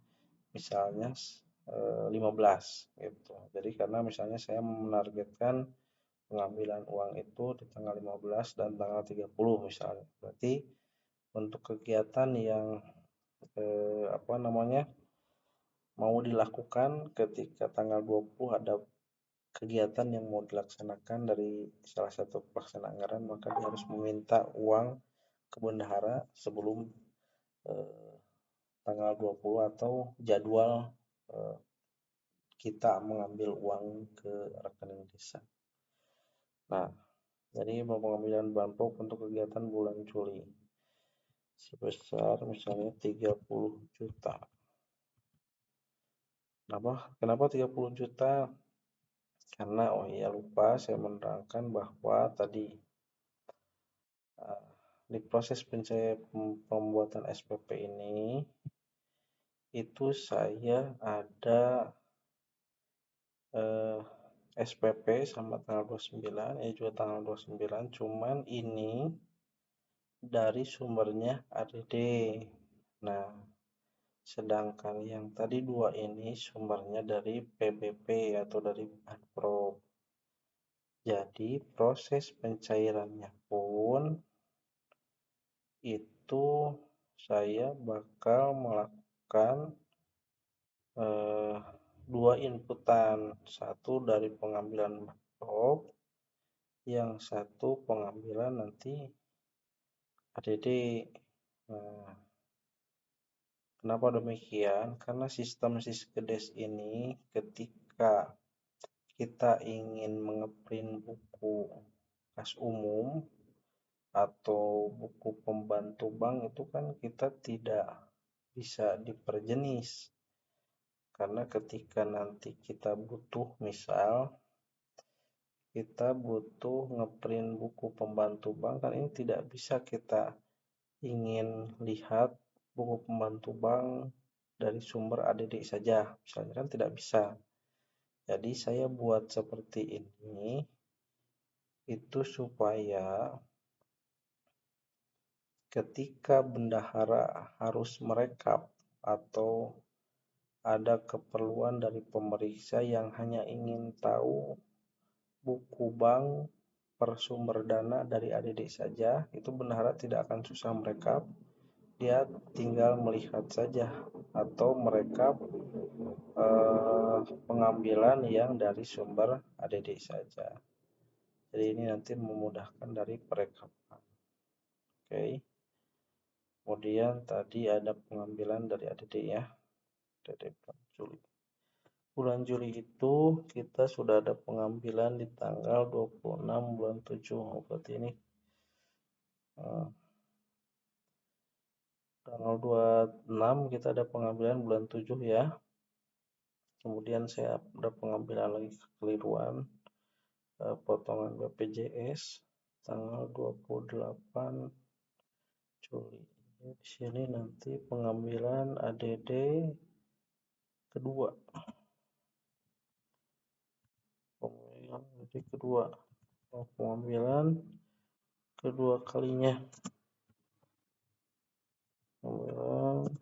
misalnya 15 gitu. Jadi karena misalnya saya menargetkan pengambilan uang itu di tanggal 15 dan tanggal 30 misalnya. Berarti untuk kegiatan yang mau dilakukan ketika tanggal 20 ada kegiatan yang mau dilaksanakan dari salah satu pelaksana anggaran, maka dia harus meminta uang ke bendahara sebelum eh, tanggal 20 atau jadwal eh, kita mengambil uang ke rekening desa. Nah, jadi pengambilan Bampok untuk kegiatan bulan Juli sebesar misalnya 30 juta. Kenapa 30 juta? Karena lupa saya menerangkan bahwa tadi di proses pembuatan SPP ini itu saya ada SPP sama tanggal 29, juga tanggal 29, cuman ini dari sumbernya ADD. Nah, sedangkan yang tadi dua ini sumbernya dari PBP atau dari Pemprov. Jadi proses pencairannya pun itu saya bakal melakukan dua inputan, satu dari pengambilan Pemprov, yang satu pengambilan nanti ADD. Nah, kenapa demikian? Karena sistem Siskedes ini ketika kita ingin mengeprint buku kas umum atau buku pembantu bank itu kan kita tidak bisa diperjenis. Karena ketika nanti kita butuh kita butuh ngeprint buku pembantu bank, kan ini tidak bisa kita ingin lihat buku pembantu bank dari sumber ADD saja, misalnya kan tidak bisa. Jadi saya buat seperti ini itu supaya ketika bendahara harus merekap atau ada keperluan dari pemeriksa yang hanya ingin tahu buku bank per sumber dana dari ADD saja, itu bendahara tidak akan susah merekap, dia tinggal melihat saja atau merekap pengambilan yang dari sumber ADD saja. Jadi ini nanti memudahkan dari perekapan. Oke. Kemudian tadi ada pengambilan dari ADD ya. ADD bulan Juli. Bulan Juli itu kita sudah ada pengambilan di tanggal 26 bulan 7. Berarti ini tanggal 26 kita ada pengambilan bulan 7 ya. Kemudian saya ada pengambilan lagi kekeliruan potongan BPJS tanggal 28 Juli. Di sini nanti pengambilan ADD kedua. Pengambilan kedua kalinya. Pengambilan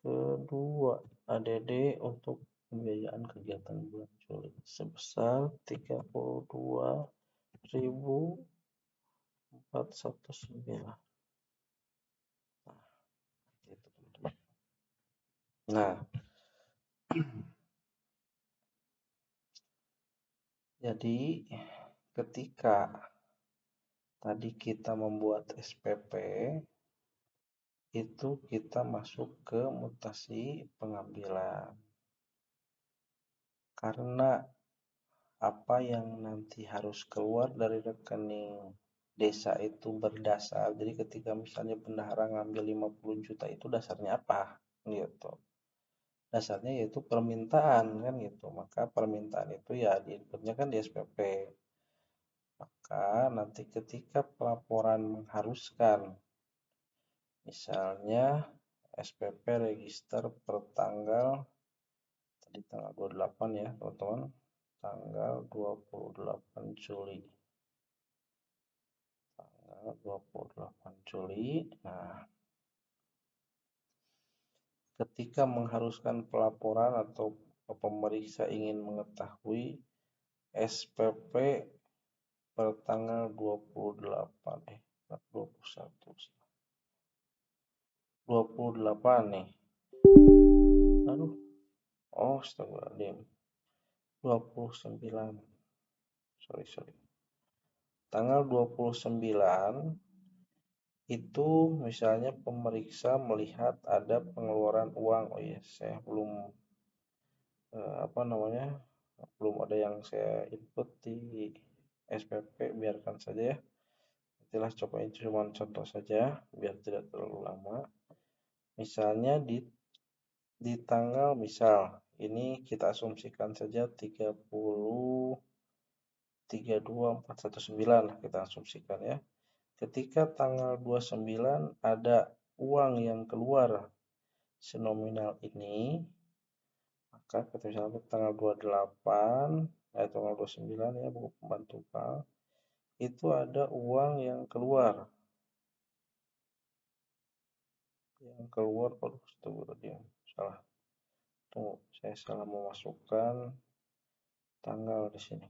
kedua ADD untuk pembiayaan kegiatan bulan Juli sebesar 32.419. Nah, jadi ketika tadi kita membuat SPP, itu kita masuk ke mutasi pengambilan. Karena apa yang nanti harus keluar dari rekening desa itu berdasar. Jadi ketika misalnya bendahara ngambil 50 juta itu dasarnya apa? Gitu. Dasarnya yaitu permintaan kan gitu. Maka permintaan itu ya diinputnya kan di SPP. Maka nanti ketika pelaporan mengharuskan, misalnya SPP register per tanggal, tadi tanggal 28 ya teman-teman, tanggal 28 Juli. Tanggal 28 Juli. Nah, ketika mengharuskan pelaporan atau pemeriksa ingin mengetahui SPP per tanggal 28 21 28 nih. Aduh. Oh, astagfirullahaladzim. 29. Sorry. Tanggal 29 itu misalnya pemeriksa melihat ada pengeluaran uang. Oh iya, saya belum belum ada yang saya input di SPP, biarkan saja ya. Nantilah cobain cuma contoh saja biar tidak terlalu lama. Misalnya di tanggal, misal ini kita asumsikan saja 32/419 lah kita asumsikan ya. Ketika tanggal 29 ada uang yang keluar senominal ini, maka kita misalnya tanggal 28 tanggal 29 ya, buku pembantu bank itu ada uang yang keluar aduh, salah, tunggu, saya salah memasukkan tanggal di sini.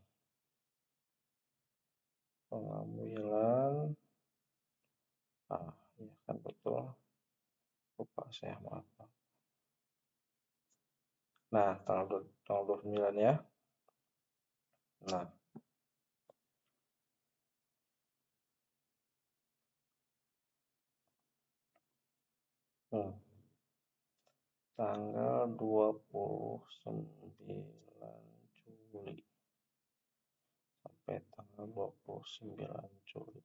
Pengambilan, iya kan betul, lupa saya, maaf. Nah, tanggal 29 ya. Nah, tanggal 29 Juli sampai tanggal 29 Juli.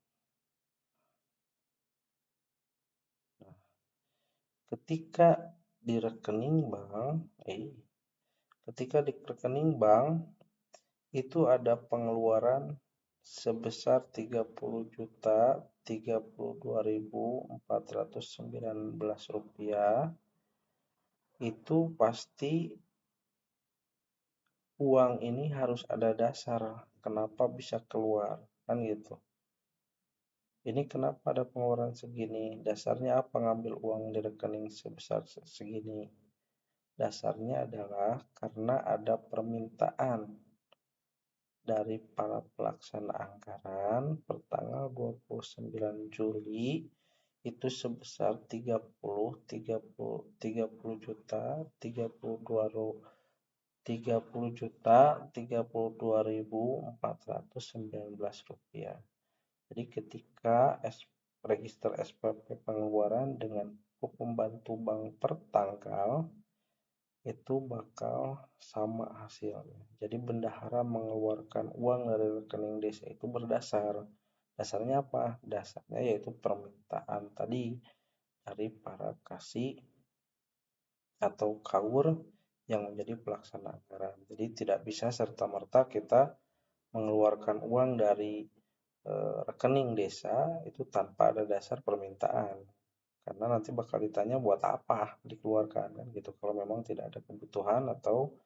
Nah, ketika di rekening bank itu ada pengeluaran sebesar 30.032.419 rupiah. Itu pasti uang ini harus ada dasar kenapa bisa keluar, kan gitu. Ini kenapa ada pengeluaran segini? Dasarnya apa ngambil uang di rekening sebesar segini? Dasarnya adalah karena ada permintaan dari para pelaksana anggaran per tanggal 29 Juli itu sebesar 30.032.419 rupiah. Jadi ketika register SPP pengeluaran dengan pembantu bank per tanggal itu bakal sama hasilnya. Jadi bendahara mengeluarkan uang dari rekening desa itu berdasar. Dasarnya apa? Dasarnya yaitu permintaan tadi dari para kasih atau kaur yang menjadi pelaksana anggaran. Jadi tidak bisa serta-merta kita mengeluarkan uang dari rekening desa itu tanpa ada dasar permintaan. Karena nanti bakal ditanya buat apa dikeluarkan kan gitu kalau memang tidak ada kebutuhan atau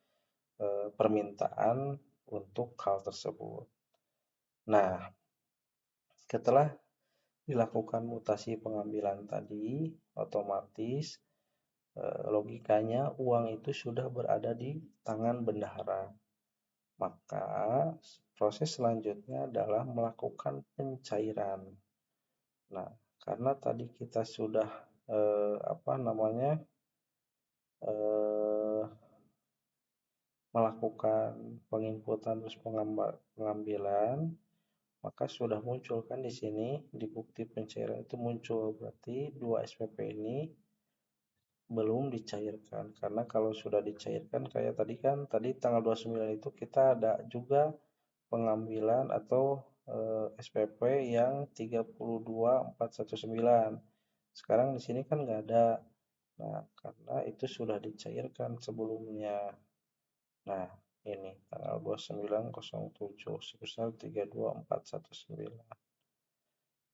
permintaan untuk hal tersebut. Nah, setelah dilakukan mutasi pengambilan tadi, otomatis logikanya uang itu sudah berada di tangan bendahara. Maka proses selanjutnya adalah melakukan pencairan. Nah, karena tadi kita sudah melakukan penginputan terus pengambilan, maka sudah muncul kan di sini di bukti pencairan itu muncul, berarti 2 SPP ini belum dicairkan. Karena kalau sudah dicairkan kayak tadi kan, tadi tanggal 29 itu kita ada juga pengambilan atau SPP yang 32419. Sekarang di sini kan nggak ada. Nah, karena itu sudah dicairkan sebelumnya. Nah, ini tanggal 29.07 sebesar 32419.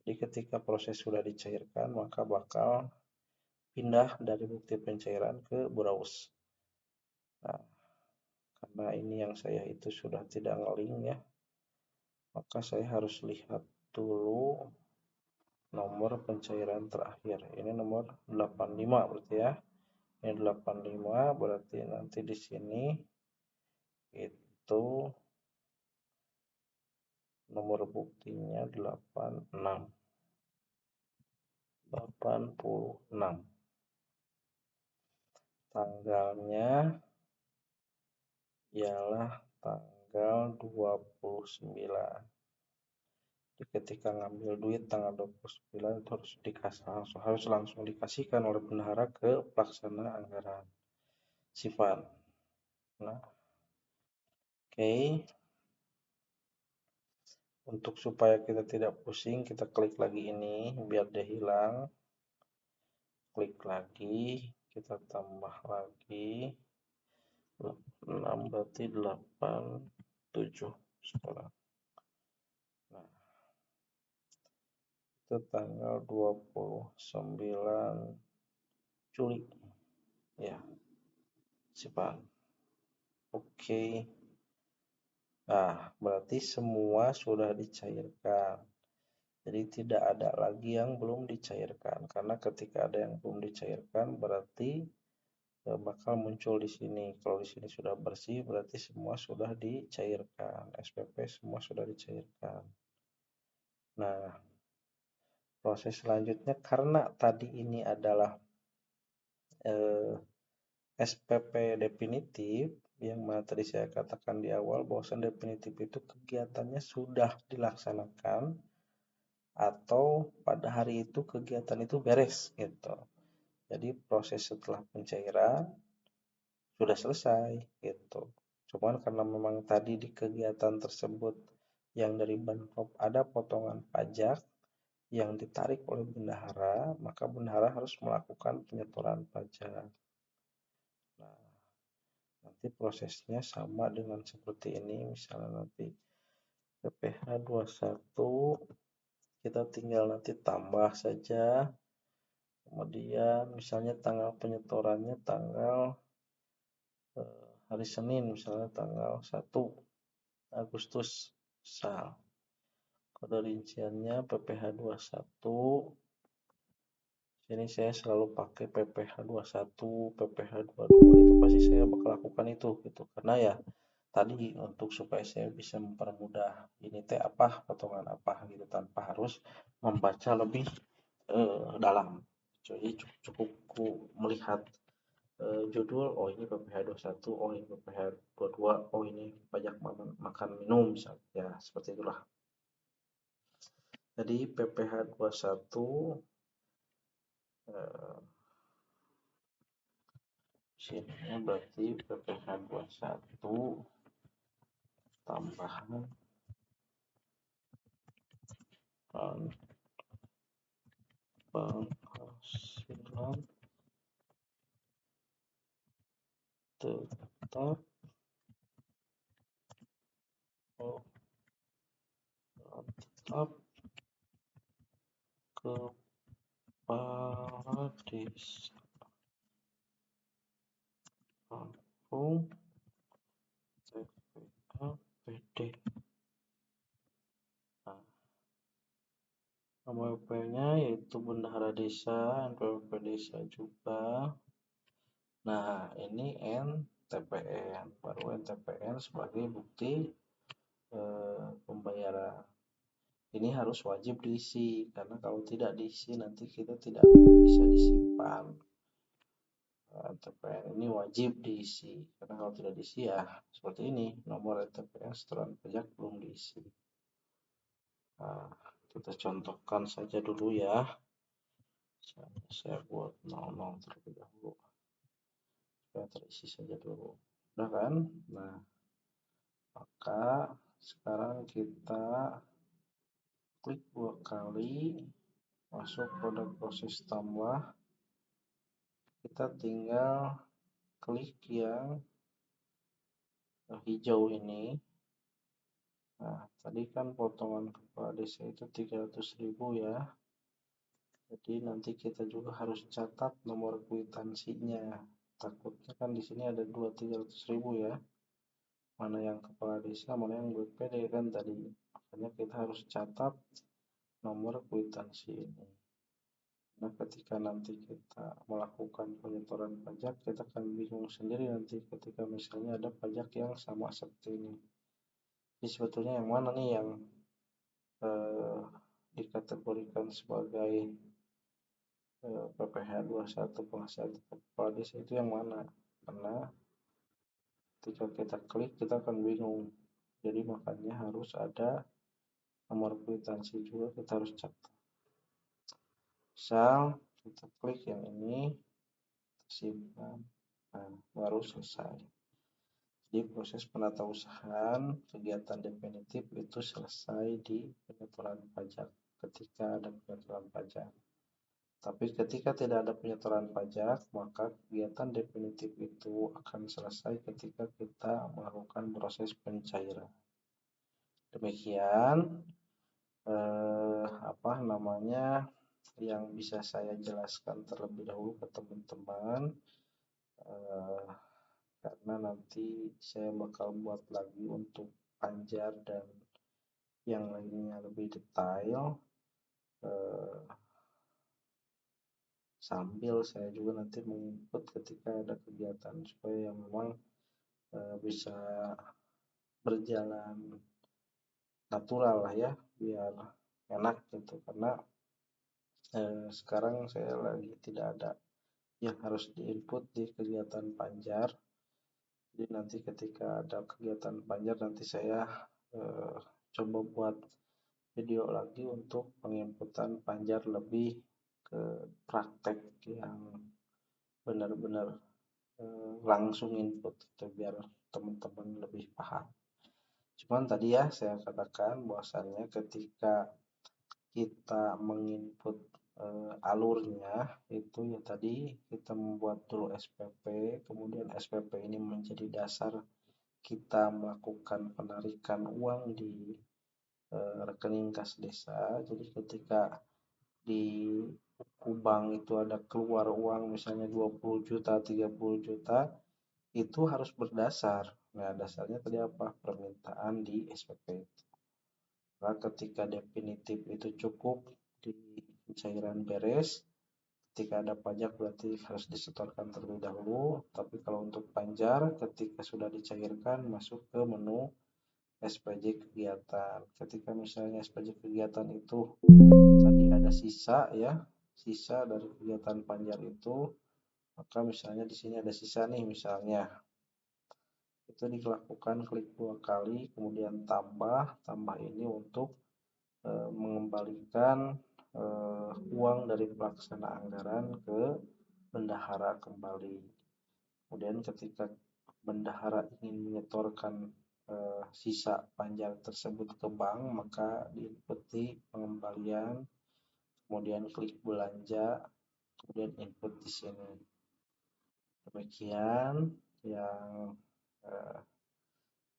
Jadi ketika proses sudah dicairkan, maka bakal pindah dari bukti pencairan ke Buraus. Nah, karena ini yang saya itu sudah tidak ngeling ya, maka saya harus lihat dulu nomor pencairan terakhir. Ini nomor 85 berarti ya. Ini 85 berarti nanti di sini itu nomor buktinya 86. Tanggalnya ialah tanggal 29. Jadi ketika ngambil duit tanggal 29 itu harus langsung dikasihkan oleh bendahara ke pelaksana anggaran sifat. Nah, oke. Untuk supaya kita tidak pusing, kita klik lagi ini biar dia hilang. Klik lagi, kita tambah lagi 6 berarti 8 7 sekarang. Nah, itu tanggal 29 Juli ya, simpan. Oke. Nah, berarti semua sudah dicairkan. Jadi tidak ada lagi yang belum dicairkan, karena ketika ada yang belum dicairkan berarti bakal muncul di sini. Kalau di sini sudah bersih berarti semua sudah dicairkan. SPP semua sudah dicairkan. Nah, proses selanjutnya karena tadi ini adalah SPP definitif, yang mana tadi saya katakan di awal bahwasan definitif itu kegiatannya sudah dilaksanakan atau pada hari itu kegiatan itu beres gitu. Jadi proses setelah pencairan sudah selesai gitu. Cuman karena memang tadi di kegiatan tersebut yang dari Banpop ada potongan pajak yang ditarik oleh bendahara, maka bendahara harus melakukan penyetoran pajak. Nah, nanti prosesnya sama dengan seperti ini, misalnya nanti PPh 21 kita tinggal nanti tambah saja, kemudian misalnya tanggal penyetorannya tanggal hari Senin, misalnya tanggal 1 Agustus misal. Kode rinciannya PPh 21. Sini saya selalu pakai PPh 21, PPh 22 itu pasti saya bakal lakukan itu gitu. Karena ya tadi untuk supaya saya bisa mempermudah ini teh apa, potongan apa gitu tanpa harus membaca lebih dalam. Jadi cukup melihat judul, oh ini PPh 21, oh ini PPh 22, oh ini pajak makan minum misalnya. Ya, seperti itulah. Jadi PPh 21 sini berarti PPh 21 tambahan penghasilan tetap tetap kepala desa Lampung TPAPD. Nah, nama NPWP-nya yaitu Bendahara Desa, NPWP Desa juga. Nah, ini NTPN, baru NTPN sebagai bukti pembayaran. Ini harus wajib diisi, karena kalau tidak diisi nanti kita tidak bisa disimpan. NTPN ini wajib diisi, karena kalau tidak diisi ya seperti ini, nomor NTPN setoran pajak belum diisi. Nah, kita contohkan saja dulu ya. Saya buat 00 terlebih dahulu supaya terisi saja dulu. Udah kan? Nah, maka sekarang kita klik 2 kali, masuk pada proses tambah. Kita tinggal klik yang hijau ini. Nah, tadi kan potongan kepala desa itu 300.000 ya. Jadi nanti kita juga harus catat nomor kwitansinya. Takutnya kan di sini ada 300.000 ya. Mana yang kepala desa, mana yang BPD kan tadi. Makanya kita harus catat nomor kwitansi ini. Nah, ketika nanti kita melakukan penyetoran pajak, kita akan bingung sendiri nanti ketika misalnya ada pajak yang sama seperti ini. Jadi sebetulnya yang mana nih yang dikategorikan sebagai PPh 21 penghasilan tetap kepala desa itu yang mana? Karena ketika kita klik kita akan bingung. Jadi makanya harus ada nomor kwitansi juga, kita harus catat. Misal kita klik yang ini, simpan, nah, baru selesai. Jadi proses penatausahaan kegiatan definitif itu selesai di penyetoran pajak ketika ada penyetoran pajak. Tapi ketika tidak ada penyetoran pajak, maka kegiatan definitif itu akan selesai ketika kita melakukan proses pencairan. Demikian yang bisa saya jelaskan terlebih dahulu ke teman-teman, karena nanti saya bakal buat lagi untuk panjar dan yang lainnya lebih detail, sambil saya juga nanti menginput ketika ada kegiatan supaya memang bisa berjalan natural lah ya, biar enak gitu. Karena sekarang saya lagi tidak ada yang harus diinput di kegiatan panjar. Jadi nanti ketika ada kegiatan panjar nanti saya coba buat video lagi untuk penginputan panjar lebih ke praktek yang benar-benar langsung input gitu, biar teman-teman lebih paham. Cuman tadi ya saya katakan bahwasannya ketika kita menginput alurnya itu ya tadi kita membuat dulu SPP, kemudian SPP ini menjadi dasar kita melakukan penarikan uang di rekening kas desa. Jadi ketika di bank itu ada keluar uang misalnya 20 juta, 30 juta, itu harus berdasar. Nah, dasarnya tadi apa? Permintaan di SPP itu. Nah, ketika definitif itu cukup di pencairan beres, ketika ada pajak berarti harus disetorkan terlebih dahulu. Tapi kalau untuk panjar, ketika sudah dicairkan masuk ke menu SPJ kegiatan. Ketika misalnya SPJ kegiatan itu tadi ada sisa ya, sisa dari kegiatan panjar itu, maka misalnya di sini ada sisa nih misalnya. Itu dilakukan klik 2 kali, kemudian tambah ini untuk mengembalikan uang dari pelaksana anggaran ke bendahara kembali. Kemudian ketika bendahara ingin menyetorkan sisa panjar tersebut ke bank, maka diikuti pengembalian, kemudian klik belanja, kemudian input di sini. Demikian yang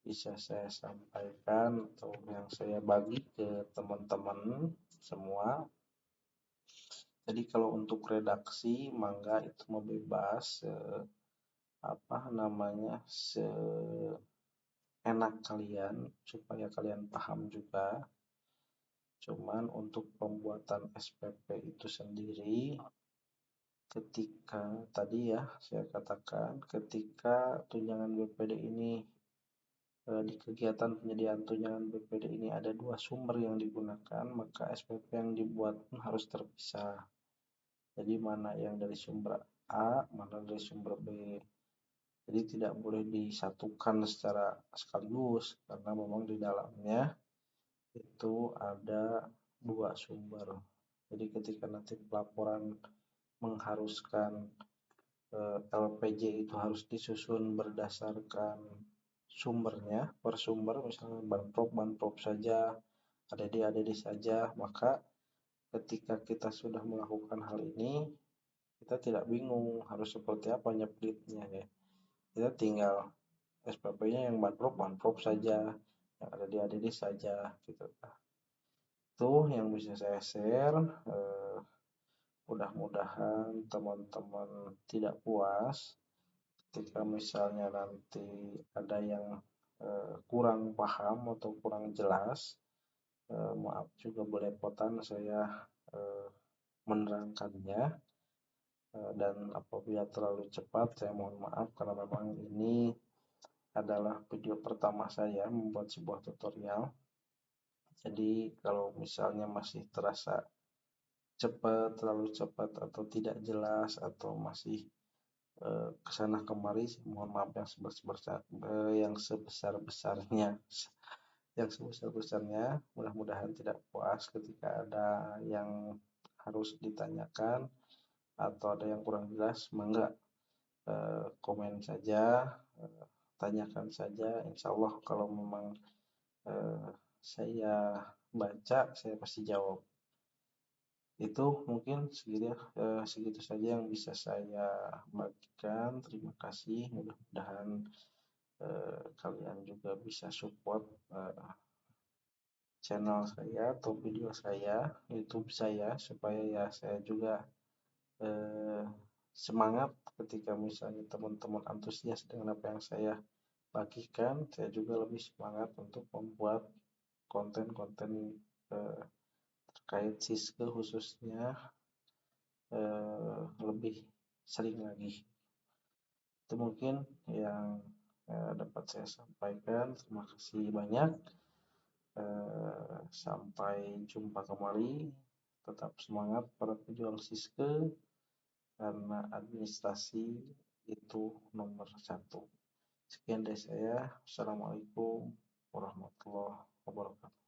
bisa saya sampaikan atau yang saya bagi ke teman-teman semua. Jadi kalau untuk redaksi mangga itu mau bebas, seenak kalian supaya kalian paham juga. Cuman untuk pembuatan SPP itu sendiri, ketika tadi ya saya katakan ketika tunjangan BPD ini di kegiatan penyediaan tunjangan BPD ini ada 2 sumber yang digunakan, maka SPP yang dibuat pun harus terpisah. Jadi mana yang dari sumber A, mana dari sumber B. Jadi tidak boleh disatukan secara sekaligus karena memang di dalamnya itu ada 2 sumber. Jadi ketika nanti pelaporan mengharuskan LPJ itu harus disusun berdasarkan sumbernya, per sumber, misalnya banprop saja, ADD saja, maka ketika kita sudah melakukan hal ini, kita tidak bingung harus seperti apa nyepritnya ya. Kita tinggal SPP-nya yang banprop saja, yang ada di ADD saja gitu. Itu yang bisa saya share. Mudah-mudahan teman-teman tidak puas ketika misalnya nanti ada yang kurang paham atau kurang jelas. Maaf juga belepotan saya menerangkannya. Dan apabila terlalu cepat saya mohon maaf karena memang ini adalah video pertama saya membuat sebuah tutorial. Jadi kalau misalnya masih terasa cepat, terlalu cepat atau tidak jelas atau masih kesana kemari, mohon maaf yang sebesar-besarnya. Yang sebesar-besarnya, mudah-mudahan tidak puas ketika ada yang harus ditanyakan atau ada yang kurang jelas, mangga komen saja, tanyakan saja. Insya Allah kalau memang saya baca, saya pasti jawab. Itu mungkin segitu saja yang bisa saya bagikan. Terima kasih, mudah-mudahan kalian juga bisa support channel saya atau video saya, YouTube saya, supaya ya saya juga semangat ketika misalnya teman-teman antusias dengan apa yang saya bagikan. Saya juga lebih semangat untuk membuat konten-konten terkait Siske khususnya lebih sering lagi. Itu mungkin yang dapat saya sampaikan. Terima kasih banyak. Sampai jumpa kembali. Tetap semangat para pejuang Siske, karena administrasi itu nomor 1. Sekian dari saya. Assalamualaikum warahmatullahi wabarakatuh.